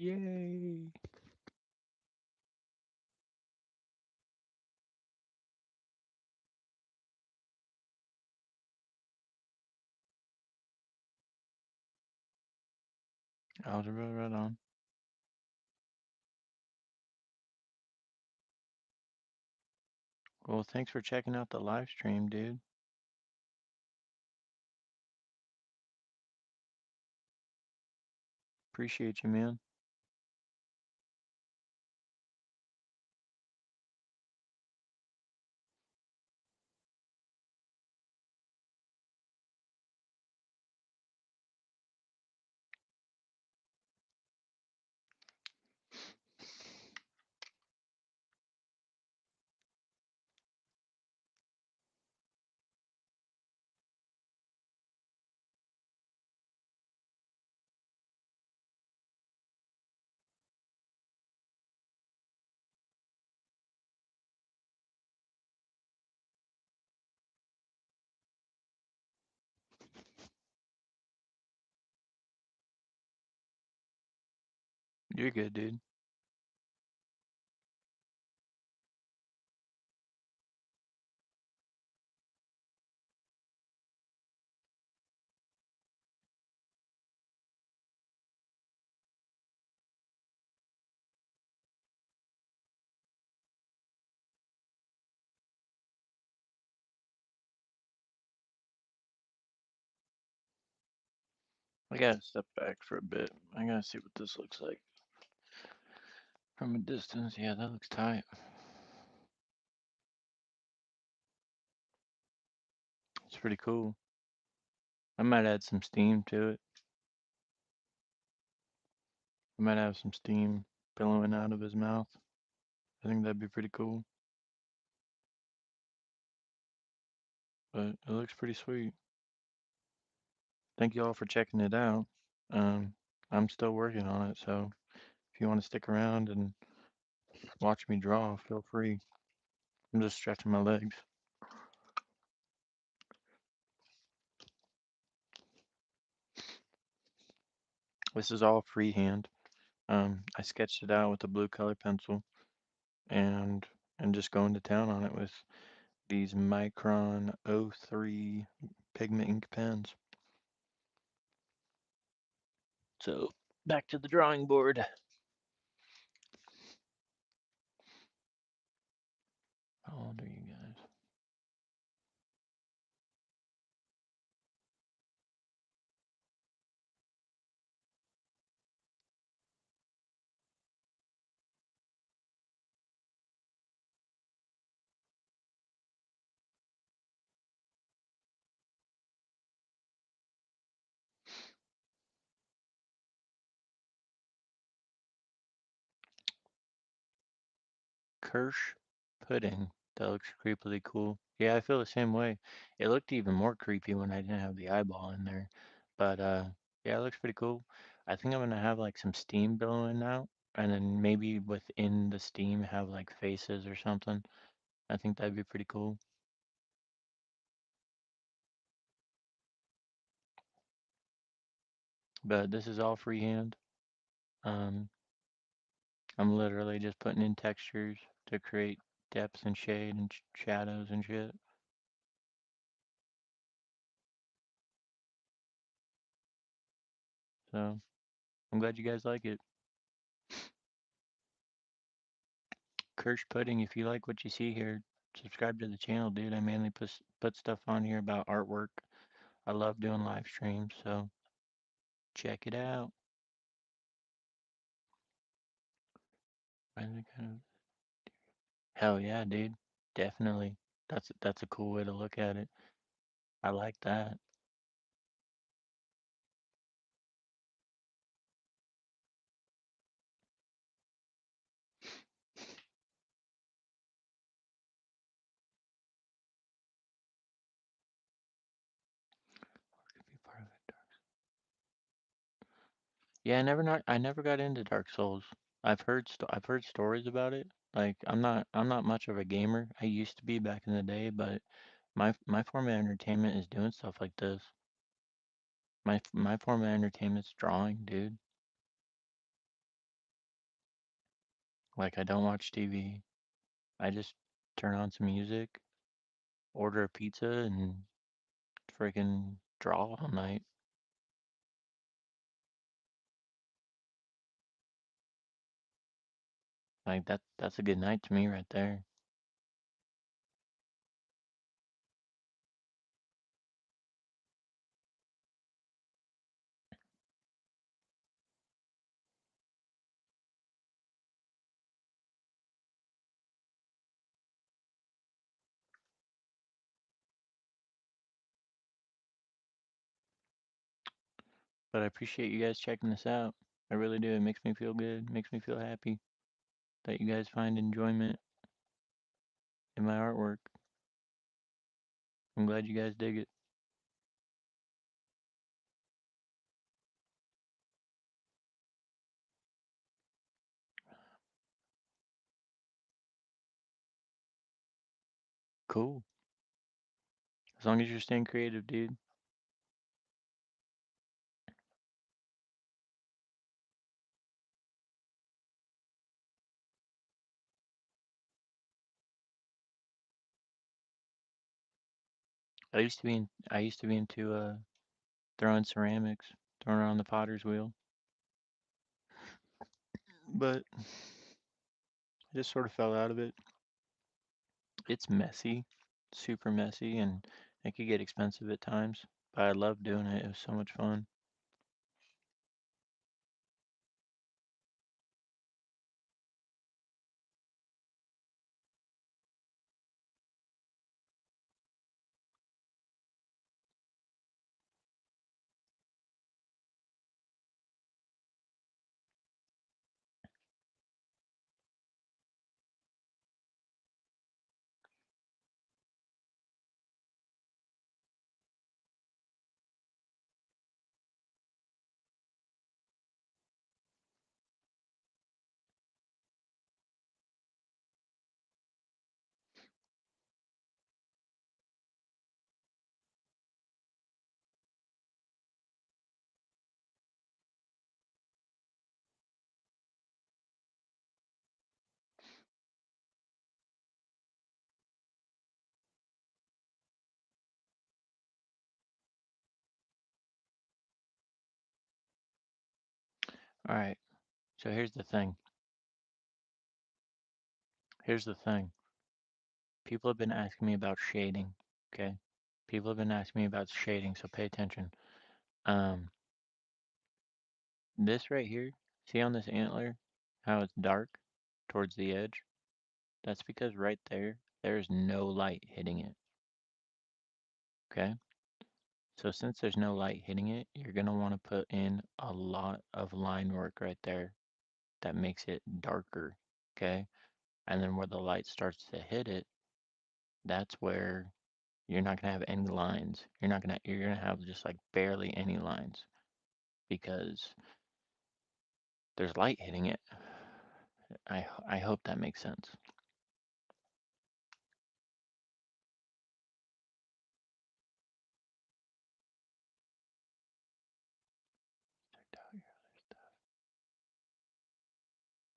Yay! Algebra right on. Well, thanks for checking out the live stream, dude. Appreciate you, man. You're good, dude. I gotta step back for a bit. I gotta see what this looks like from a distance. Yeah, that looks tight. It's pretty cool. I might add some steam to it. I might have some steam billowing out of his mouth. I think that'd be pretty cool. But it looks pretty sweet. Thank you all for checking it out. Um, I'm still working on it, so if you want to stick around and watch me draw, feel free. I'm just stretching my legs. This is all freehand. I sketched it out with a blue color pencil and just going to town on it with these Micron O3 pigment ink pens. So back to the drawing board. How old are you guys? Kirsch pudding. That looks creepily cool. Yeah, I feel the same way. It looked even more creepy when I didn't have the eyeball in there. But yeah, it looks pretty cool. I think I'm gonna have like some steam billowing out, and then maybe within the steam have like faces or something. I think that'd be pretty cool. But this is all freehand. Um, I'm literally just putting in textures to create depth and shade and shadows and shit. So I'm glad you guys like it. Kirsch Pudding, if you like what you see here, subscribe to the channel, dude. I mainly put stuff on here about artwork. I love doing live streams, so check it out. I think hell yeah, dude. Definitely. That's a cool way to look at it. I like that. Could be part of it. Yeah, I never got into Dark Souls. I've heard stories about it. Like I'm not much of a gamer. I used to be back in the day, but my form of entertainment is doing stuff like this. My form of entertainment's drawing, dude. Like I don't watch TV. I just turn on some music, order a pizza, and freaking draw all night. Like that's a good night to me right there. But I appreciate you guys checking this out. I really do. It makes me feel good. Makes me feel happy that you guys find enjoyment in my artwork. I'm glad you guys dig it. Cool. As long as you're staying creative, dude. I used to be into throwing ceramics, throwing around the potter's wheel. But I just sort of fell out of it. It's messy, super messy, and it could get expensive at times. But I love doing it. It was so much fun. All right. So here's the thing. Here's the thing. People have been asking me about shading. Okay. People have been asking me about shading, so pay attention. Um, this right here, see on this antler, how it's dark towards the edge? That's because right there, there's no light hitting it. Okay. So since there's no light hitting it, you're gonna want to put in a lot of line work right there that makes it darker. Okay. and then where the light starts to hit it, that's where you're not gonna have any lines. You're gonna have just like barely any lines because there's light hitting it. I hope that makes sense.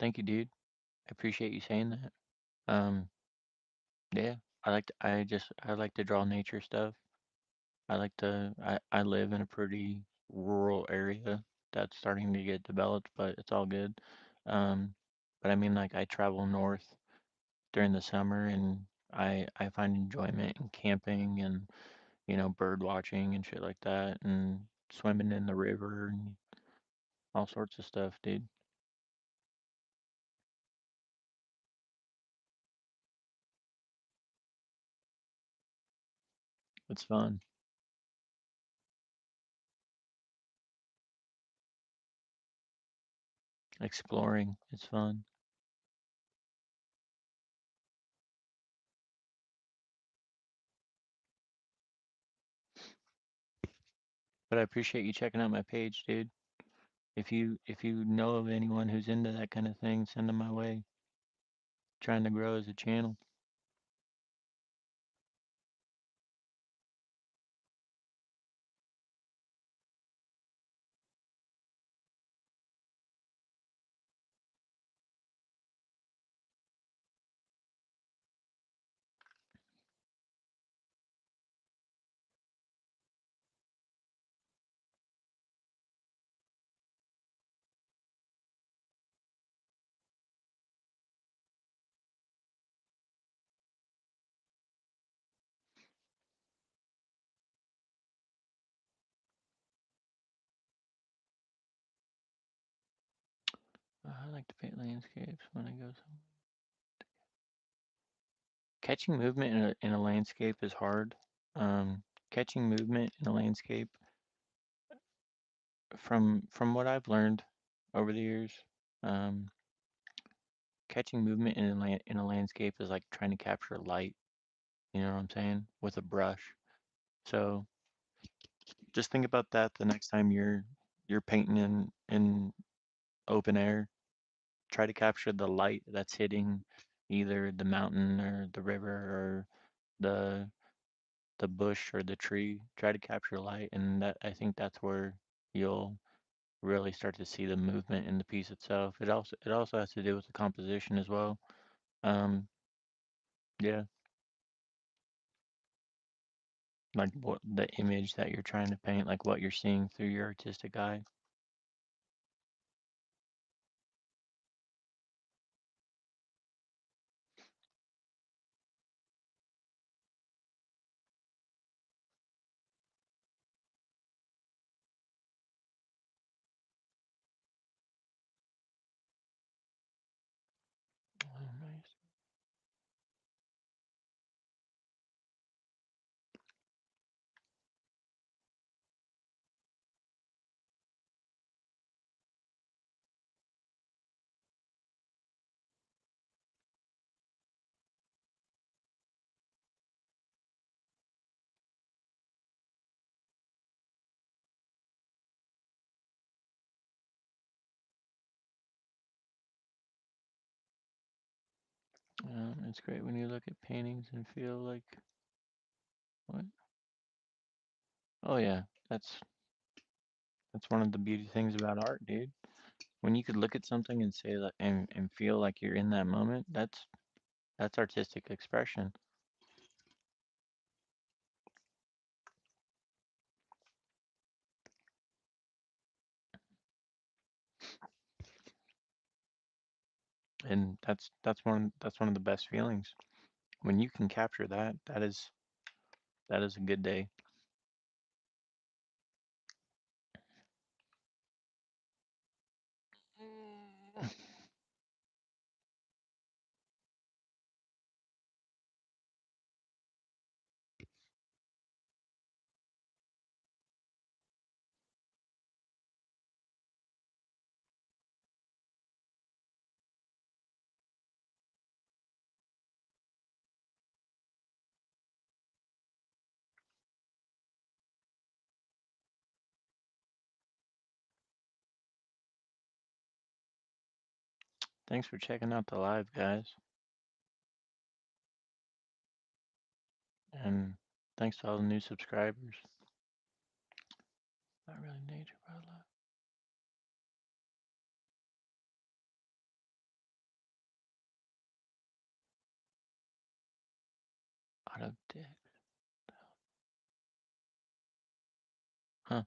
Thank you, dude. I appreciate you saying that. Um, yeah, I like to draw nature stuff. I live in a pretty rural area that's starting to get developed, but it's all good. Um, but I mean, like I travel north during the summer and I find enjoyment in camping and, bird watching and shit like that and swimming in the river and all sorts of stuff, dude. It's fun. Exploring, it's fun. But I appreciate you checking out my page, dude. If you know of anyone who's into that kind of thing, send them my way. Trying to grow as a channel. I like to paint landscapes when I go somewhere. Catching movement in a landscape is hard. Catching movement in a landscape, from what I've learned over the years, um, catching movement in a landscape is like trying to capture light. You know what I'm saying? With a brush. So just think about that the next time you're painting in open air. Try to capture the light that's hitting either the mountain or the river or the the bush or the tree. Try to capture light, and that I think that's where you'll really start to see the movement in the piece itself. It also has to do with the composition as well. Um, yeah, like what the image that you're trying to paint, like what you're seeing through your artistic eye. Oh, nice. It's great when you look at paintings and feel like, what? Oh yeah, that's that's one of the beauty things about art, dude. When you could look at something and say that and feel like you're in that moment, that's artistic expression. And that's one of the best feelings. When you can capture that, that is a good day. Thanks for checking out the live, guys. And thanks to all the new subscribers. Not really nature wildlife. Auto dick. Huh.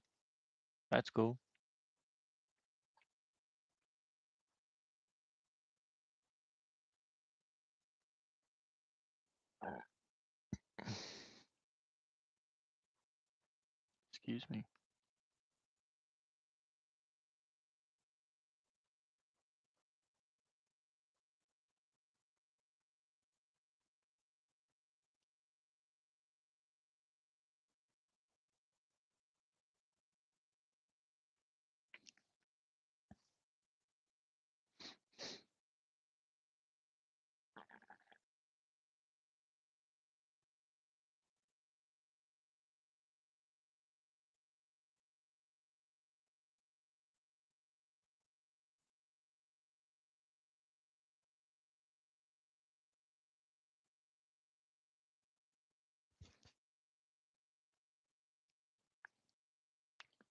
That's cool. Excuse me.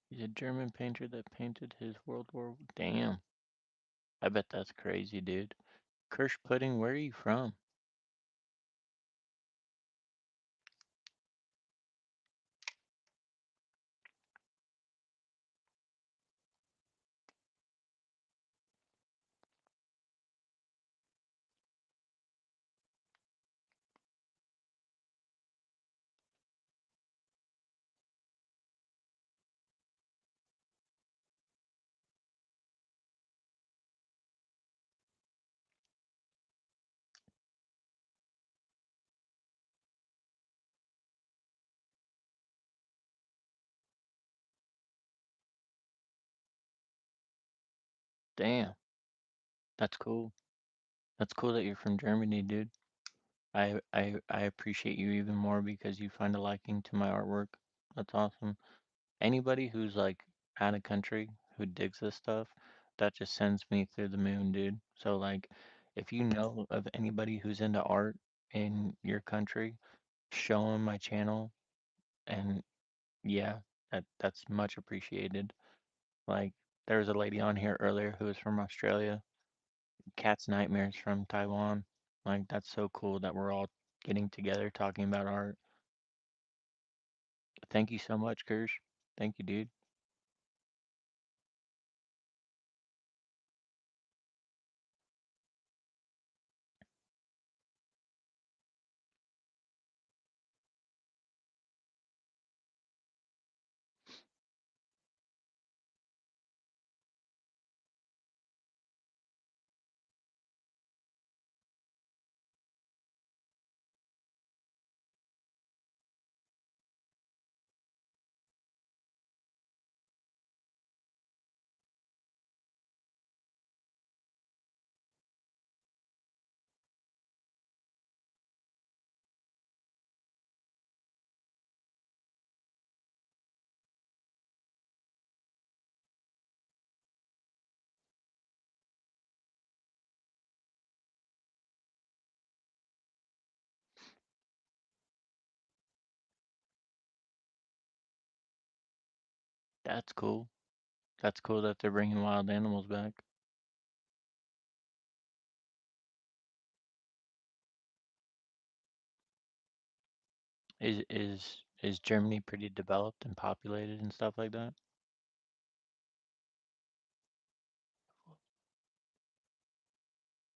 He's a German painter that painted his World War. Damn. I bet that's crazy, dude. Kirsch Pudding, where are you from? Damn. That's cool. That's cool that you're from Germany, dude. I appreciate you even more because you find a liking to my artwork. That's awesome. Anybody who's like out of country who digs this stuff, that just sends me through the moon, dude. So like, if you know of anybody who's into art in your country, show them my channel, and yeah, that's much appreciated. Like, there was a lady on here earlier who was from Australia. Cat's Nightmares from Taiwan. Like, that's so cool that we're all getting together talking about art. Thank you so much, Kirsch. Thank you, dude. That's cool. That's cool that they're bringing wild animals back. Is Germany pretty developed and populated and stuff like that?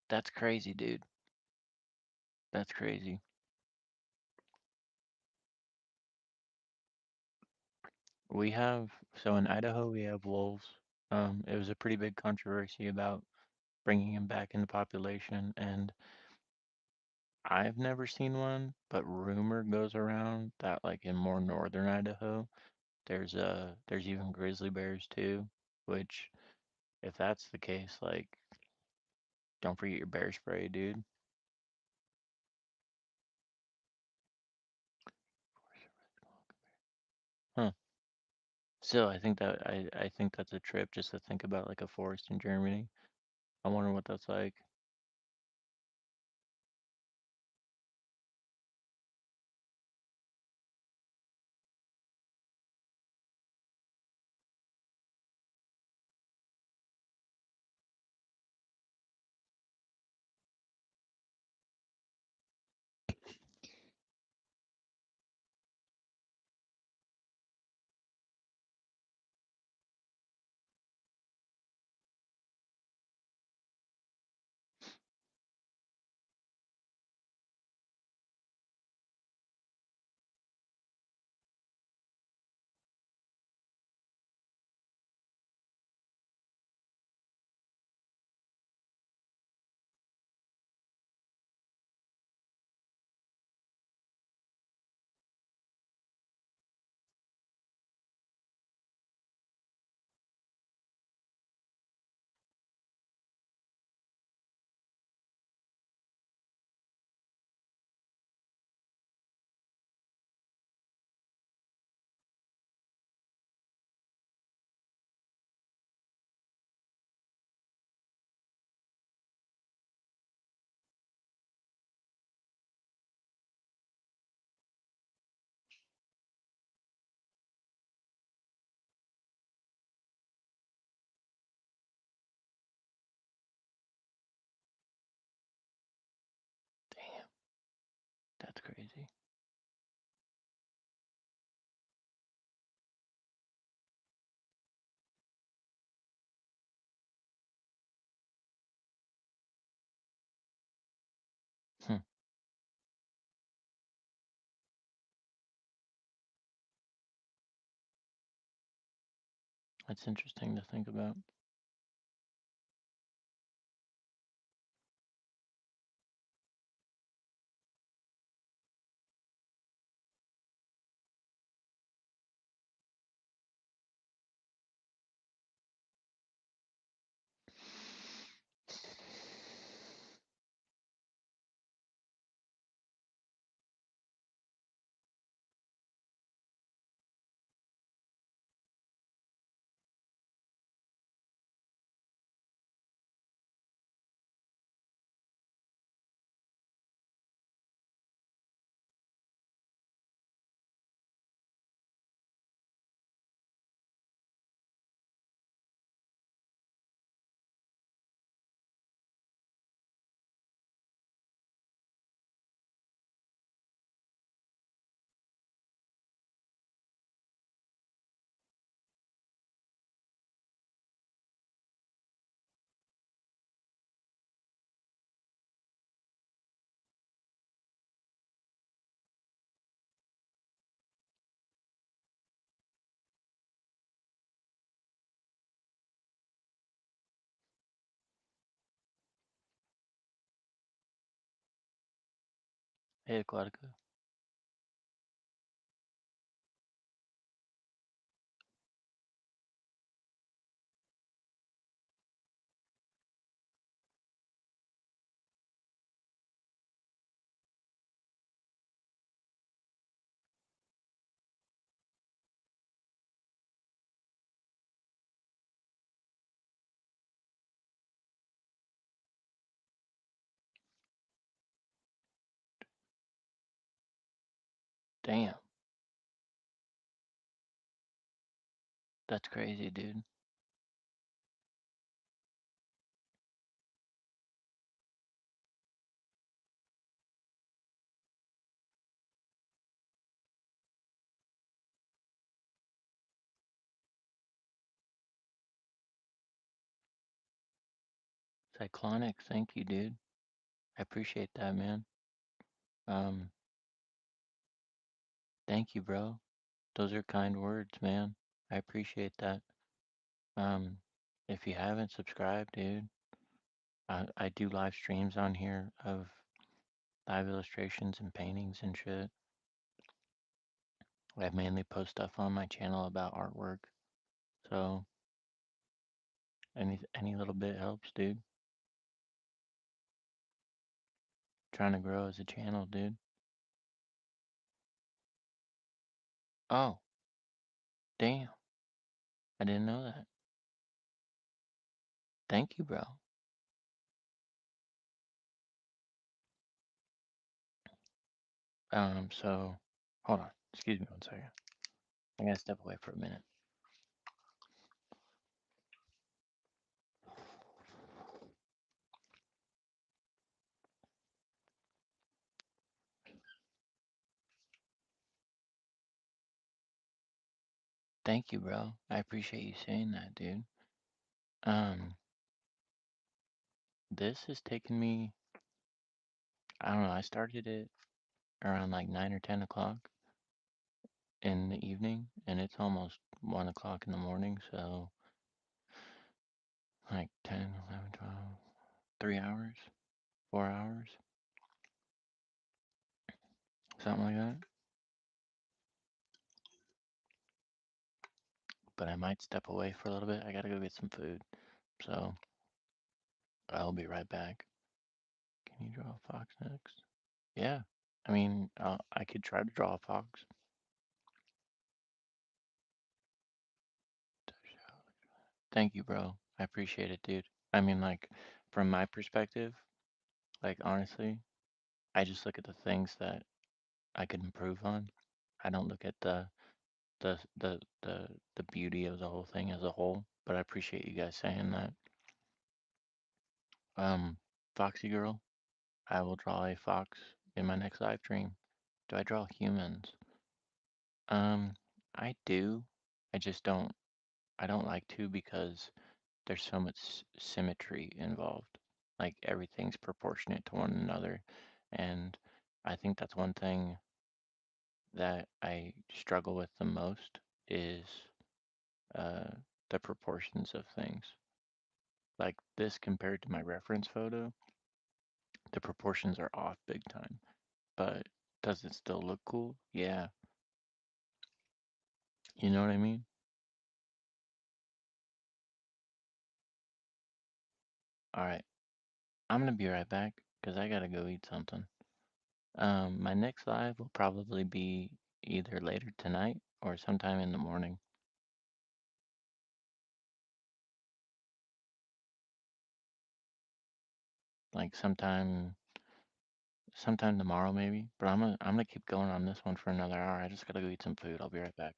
That's crazy, dude. That's crazy. We have so in Idaho we have wolves. It was a pretty big controversy about bringing them back into population, and I've never seen one, but rumor goes around that like in more northern Idaho, there's even grizzly bears too, which if that's the case, like don't forget your bear spray, dude. Huh. Still, I think that's a trip just to think about like a forest in Germany. I wonder what that's like. Damn, that's crazy. Hmm. That's interesting to think about. Hey, Aquatica. Damn, that's crazy, dude. Cyclonic, thank you, dude. I appreciate that, man. Um, Thank you, bro. Those are kind words, man. I appreciate that. Um, if you haven't subscribed, dude, I do live streams on here of live illustrations and paintings and shit. I mainly post stuff on my channel about artwork. So any little bit helps, dude. Trying to grow as a channel, dude. Oh, damn. I didn't know that. Thank you, bro. So hold on. Excuse me 1 second. I gotta step away for a minute. Thank you, bro. I appreciate you saying that, dude. Um, this has taken me, I don't know, I started it around like 9 or 10 o'clock in the evening, and it's almost 1 o'clock in the morning, so like 10, 11, 12, 3 hours, 4 hours, something like that. But I might step away for a little bit. I gotta go get some food, so I'll be right back. Can you draw a fox next? Yeah, I mean, I could try to draw a fox. Thank you, bro. I appreciate it, dude. I mean, like, from my perspective, like, honestly, I just look at the things that I could improve on. I don't look at the beauty of the whole thing as a whole, but I appreciate you guys saying that. Foxy girl, I will draw a fox in my next live stream. Do I draw humans? Um, I do. I just don't, I don't like to because there's so much symmetry involved. Like everything's proportionate to one another. And I think that's one thing that I struggle with the most is uh, the proportions of things. Like this compared to my reference photo, the proportions are off big time. But does it still look cool? Yeah. You know what I mean? All right. I'm gonna be right back because I gotta go eat something. My next live will probably be either later tonight or sometime in the morning. Like sometime tomorrow maybe. But I'm gonna keep going on this one for another hour. I just gotta go eat some food. I'll be right back.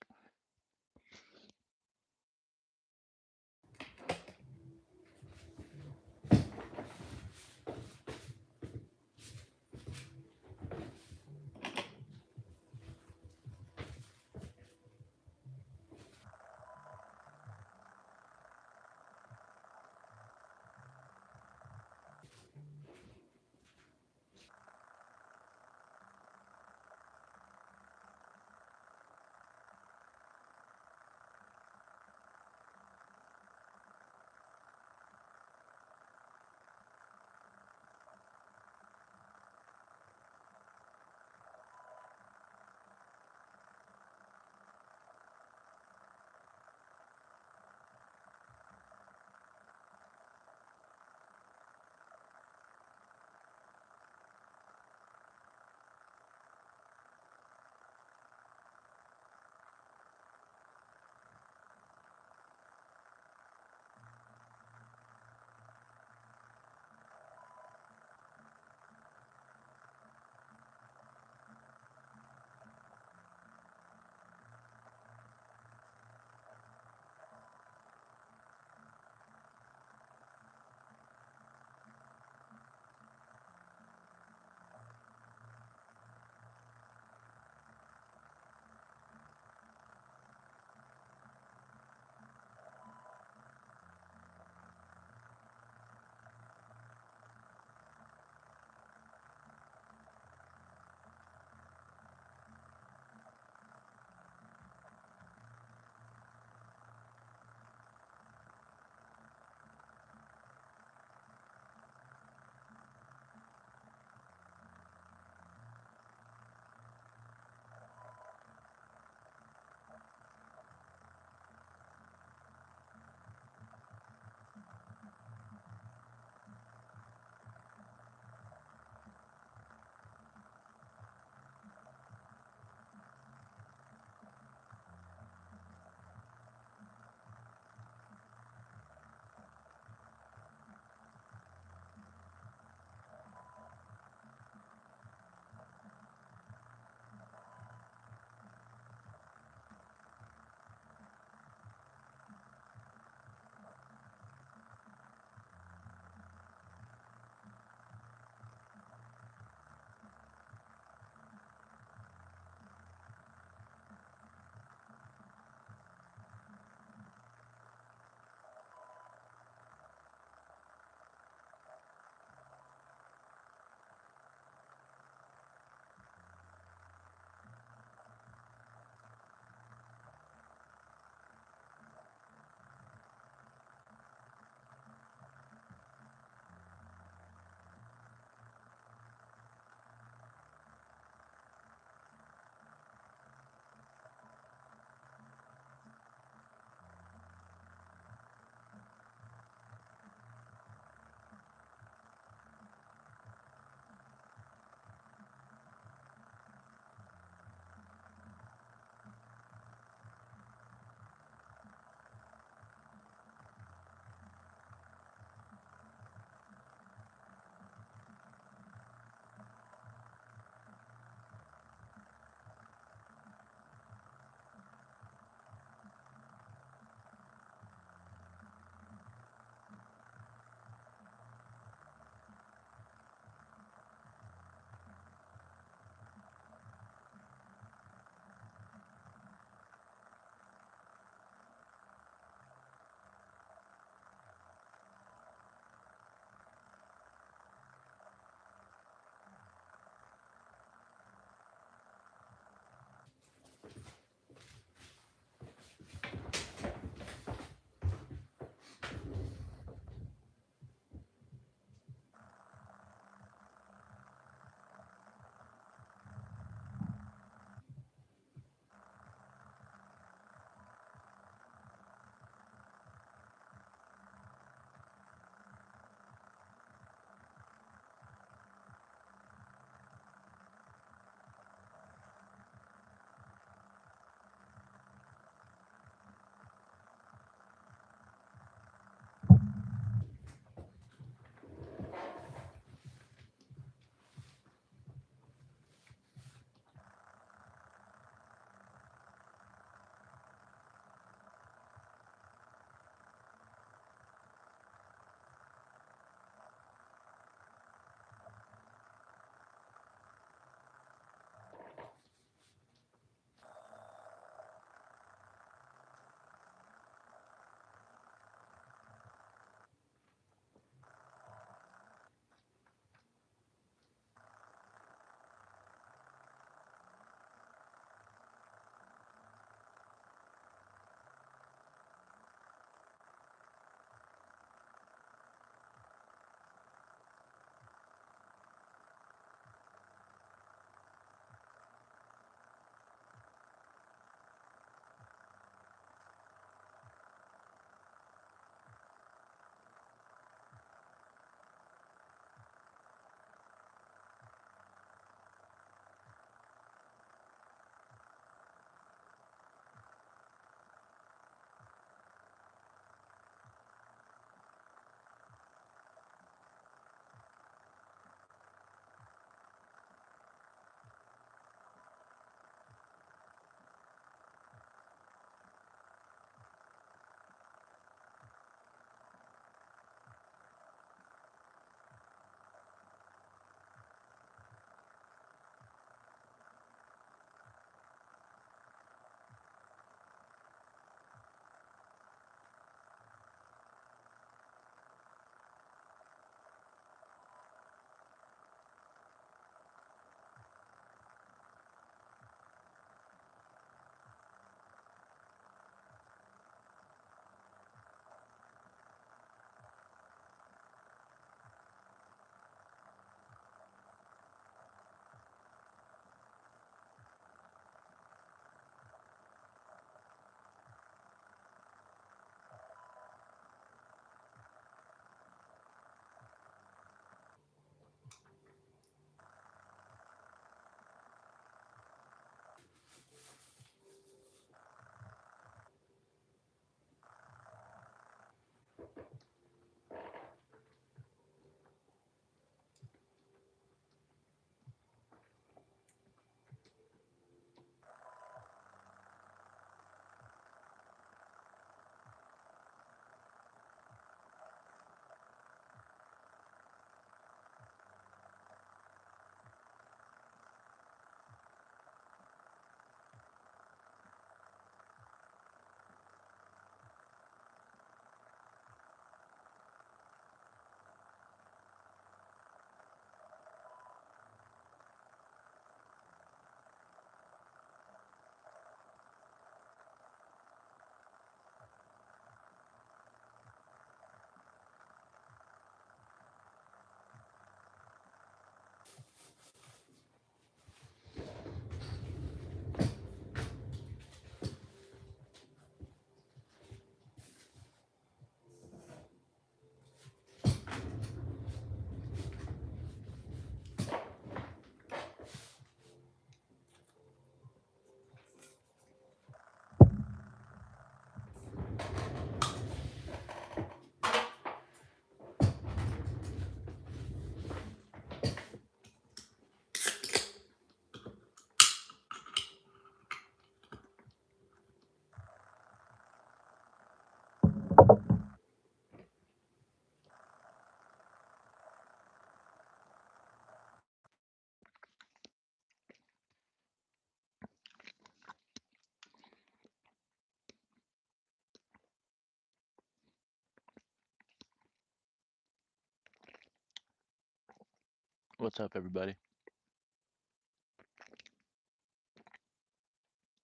What's up, everybody?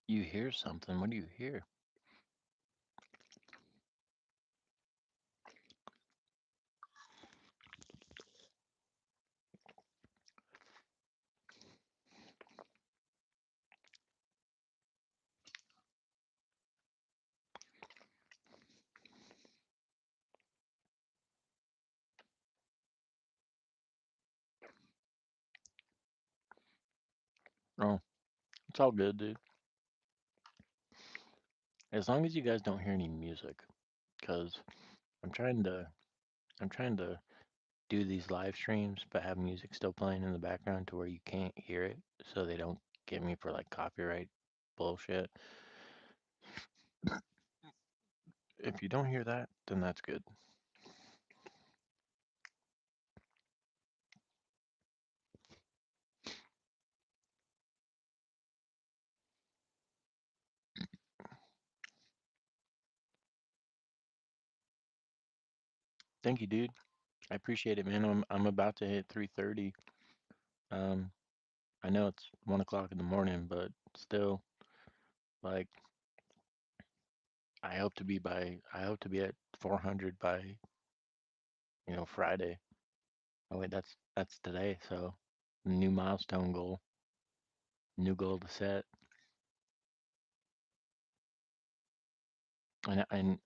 You hear something? What do you hear? Oh, it's all good, dude. As long as you guys don't hear any music, because I'm trying to, I'm trying to do these live streams, but have music still playing in the background to where you can't hear it, so they don't get me for like copyright bullshit. If you don't hear that, then that's good. Thank you, dude. I appreciate it, man. I'm about to hit 3:30. Um, I know it's 1 o'clock in the morning, but still, like, I hope to be at 400 by, Friday. Oh wait, that's today, so new milestone goal, new goal to set. And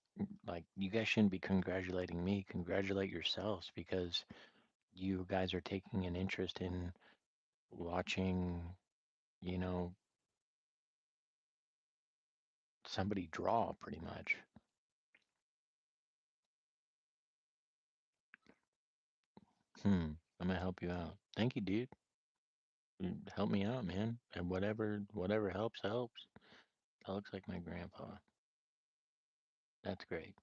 like you guys shouldn't be congratulating me. Congratulate yourselves because you guys are taking an interest in watching, you know, somebody draw pretty much. Hmm. I'm gonna help you out. Thank you, dude. Help me out, man. And whatever helps helps. That looks like my grandpa. That's great.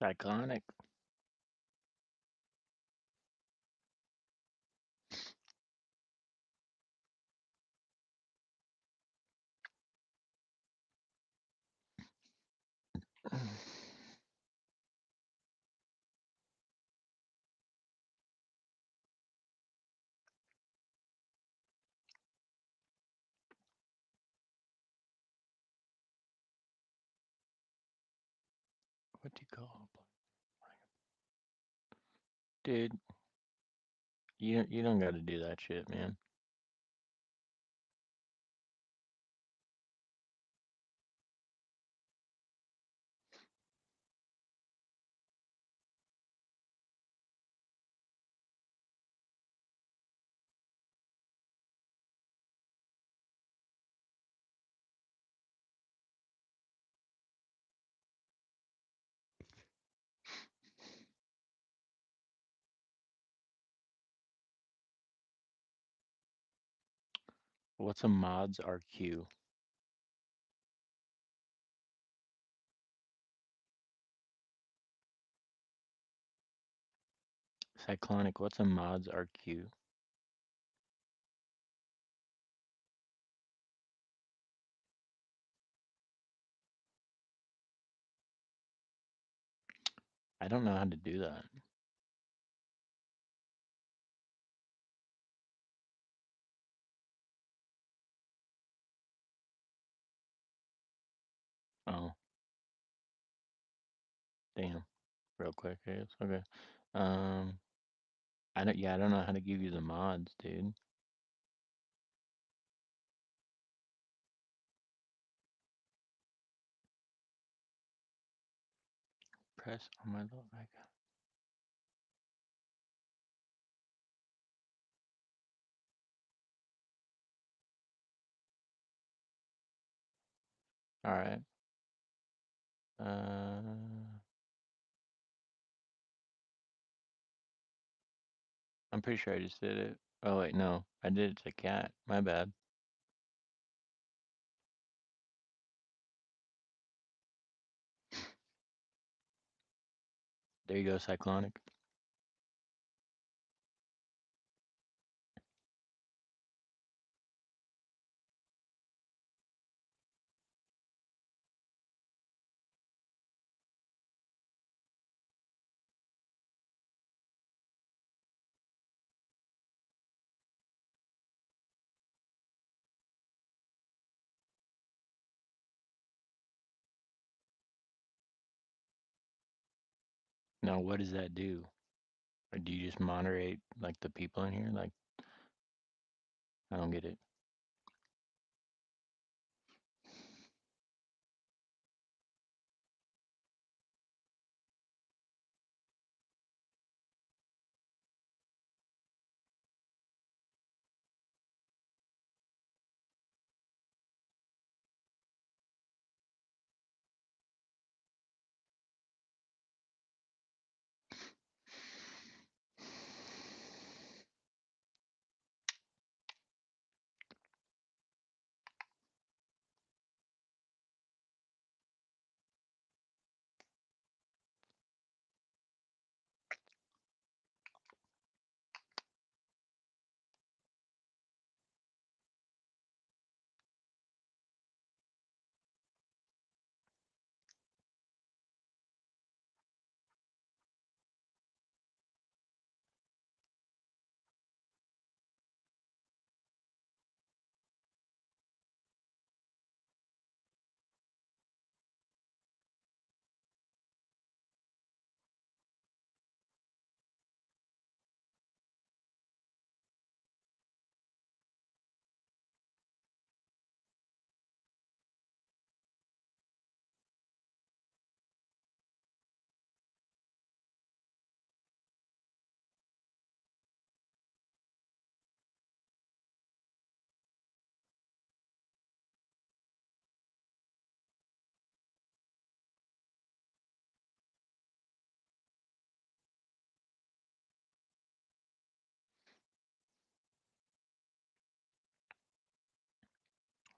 Iconic. What do you call it? Dude, you don't got to do that shit, man. What's a mods RQ? Cyclonic, what's a mods RQ? I don't know how to do that. Oh, damn. Real quick, I guess. Okay. Um, I don't know how to give you the mods, dude. Press on my little icon. All right. Uh, I'm pretty sure I just did it. Oh wait, no. I did it to cat. My bad. There you go, Cyclonic. Now what does that do? Or do you just moderate like the people in here? Like I don't get it.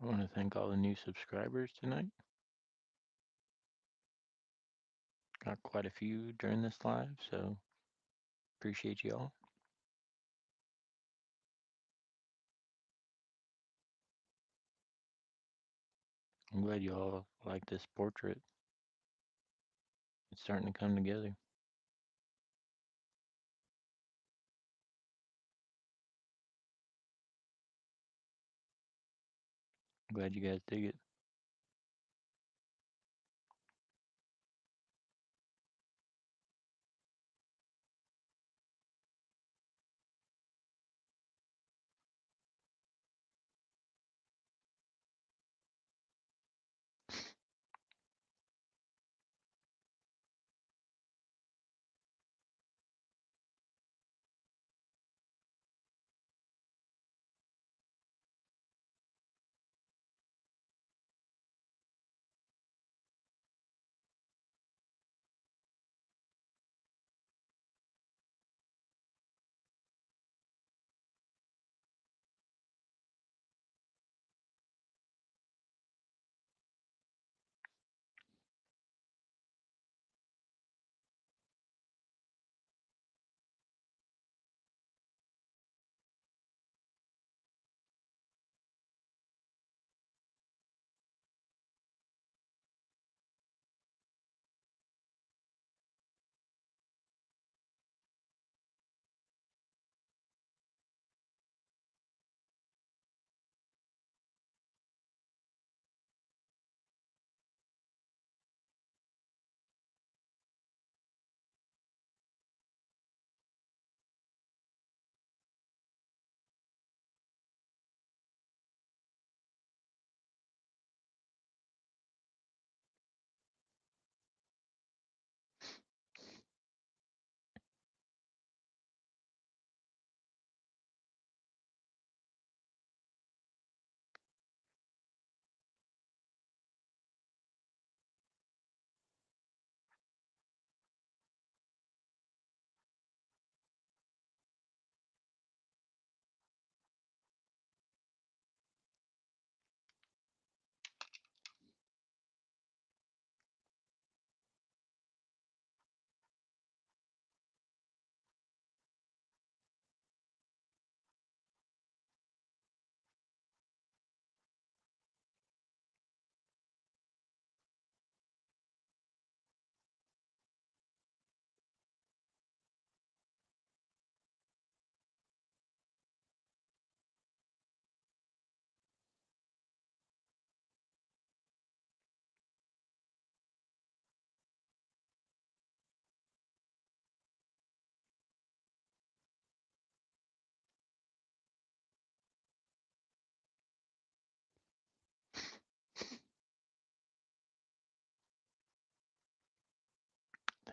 I want to thank all the new subscribers tonight. Got quite a few during this live, so appreciate you all. I'm glad you all like this portrait. It's starting to come together. I'm glad you guys dig it.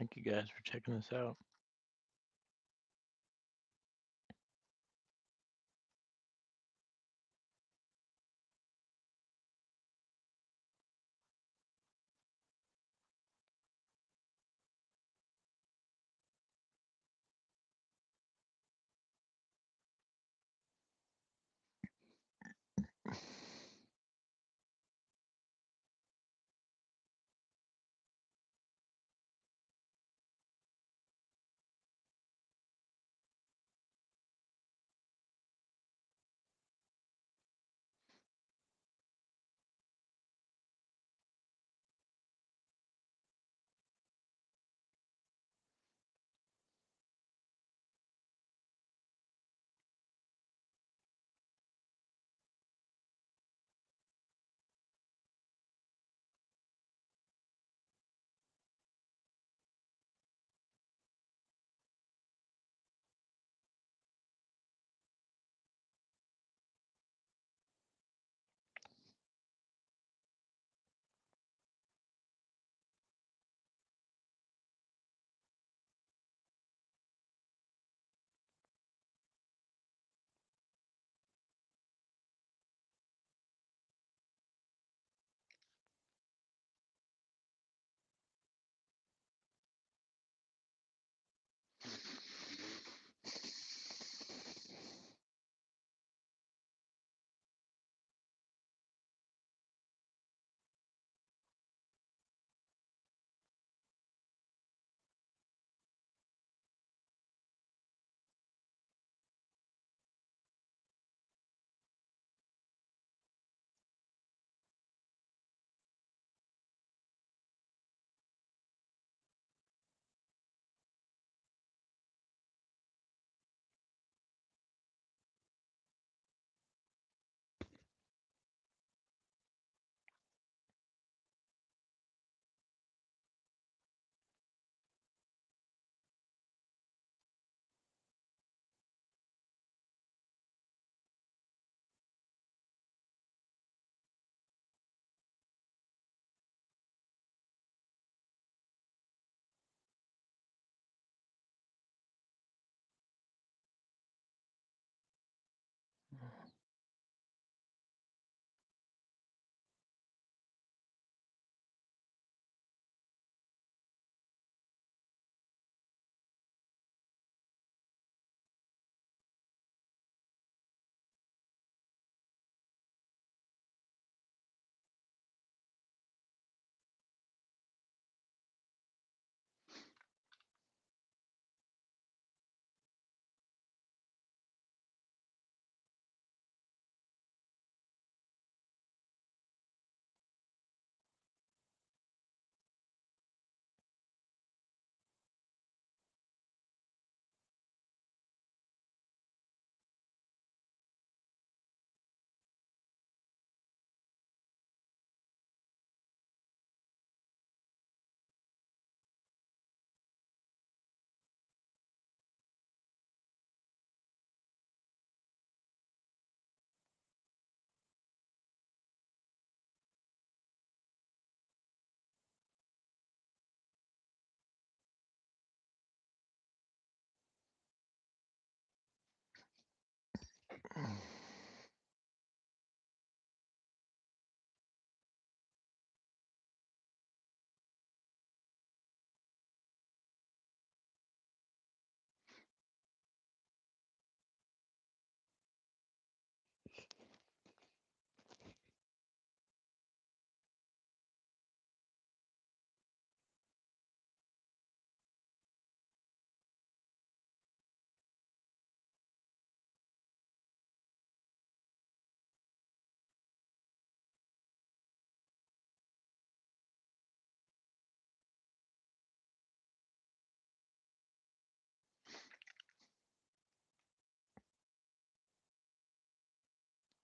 Thank you guys for checking this out.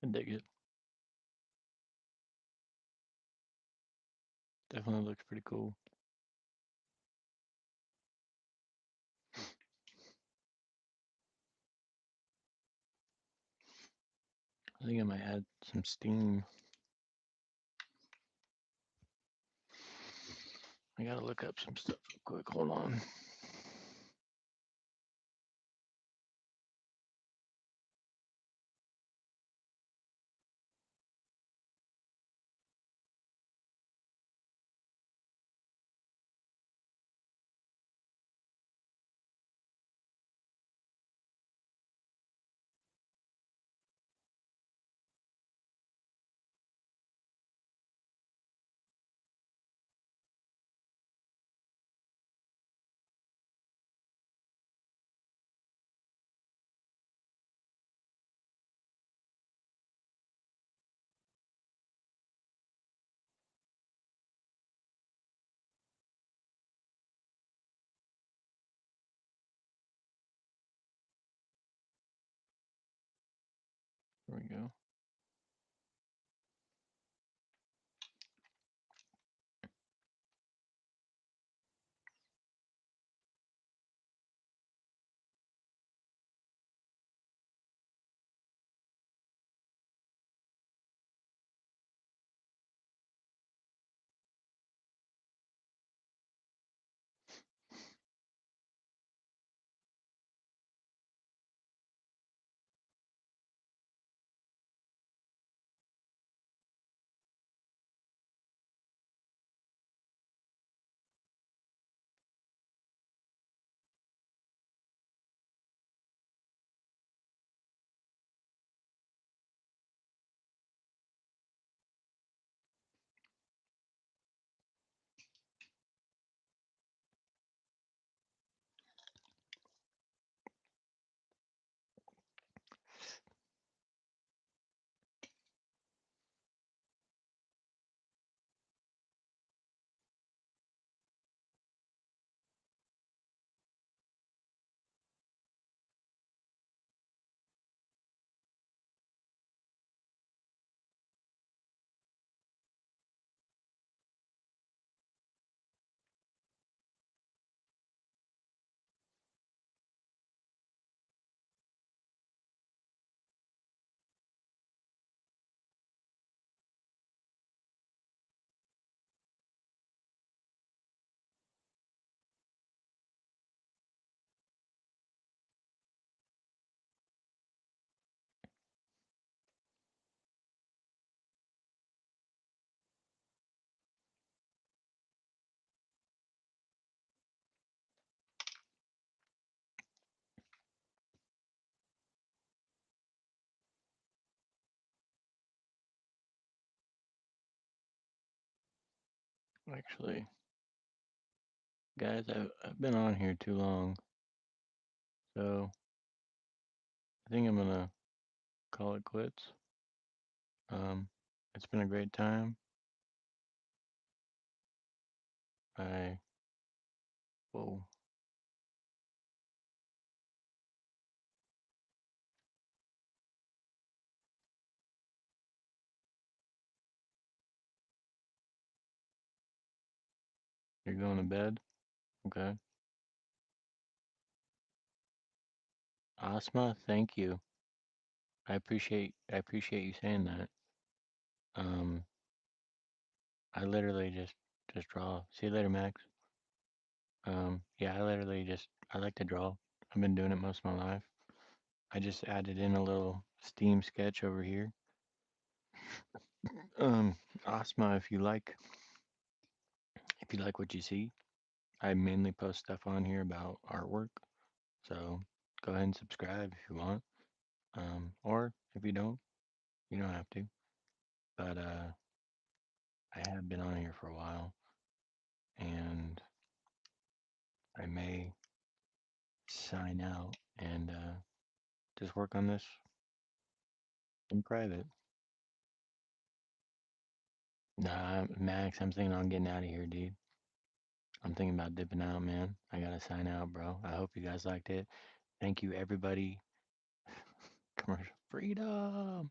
I dig it. Definitely looks pretty cool. I think I might add some steam. I gotta look up some stuff real quick. Hold on. Here we go. Actually, guys, I've been on here too long, so I think I'm gonna call it quits. Um, it's been a great time. I Whoa, you're going to bed? Okay. Asma, thank you. I appreciate you saying that. Um, I literally just draw. See you later, Max. Yeah, I like to draw. I've been doing it most of my life. I just added in a little Steam sketch over here. Um, Asma, if you like what you see, I mainly post stuff on here about artwork. So go ahead and subscribe if you want. Or if you don't have to. But I have been on here for a while, and I may sign out and just work on this in private. Nah, Max, I'm thinking on getting out of here, dude. I'm thinking about dipping out, man. I gotta sign out, bro. I hope you guys liked it. Thank you, everybody. Commercial freedom.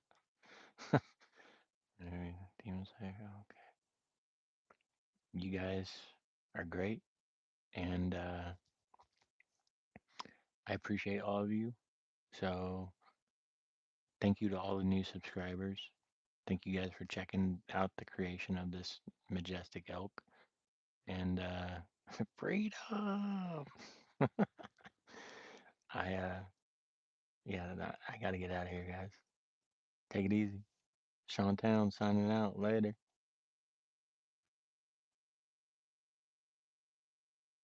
Demon Slayer. Okay. You guys are great, and I appreciate all of you. So thank you to all the new subscribers. Thank you guys for checking out the creation of this majestic elk. and freedom. Yeah, I gotta get out of here, guys. Take it easy. Sean Town signing out. Later.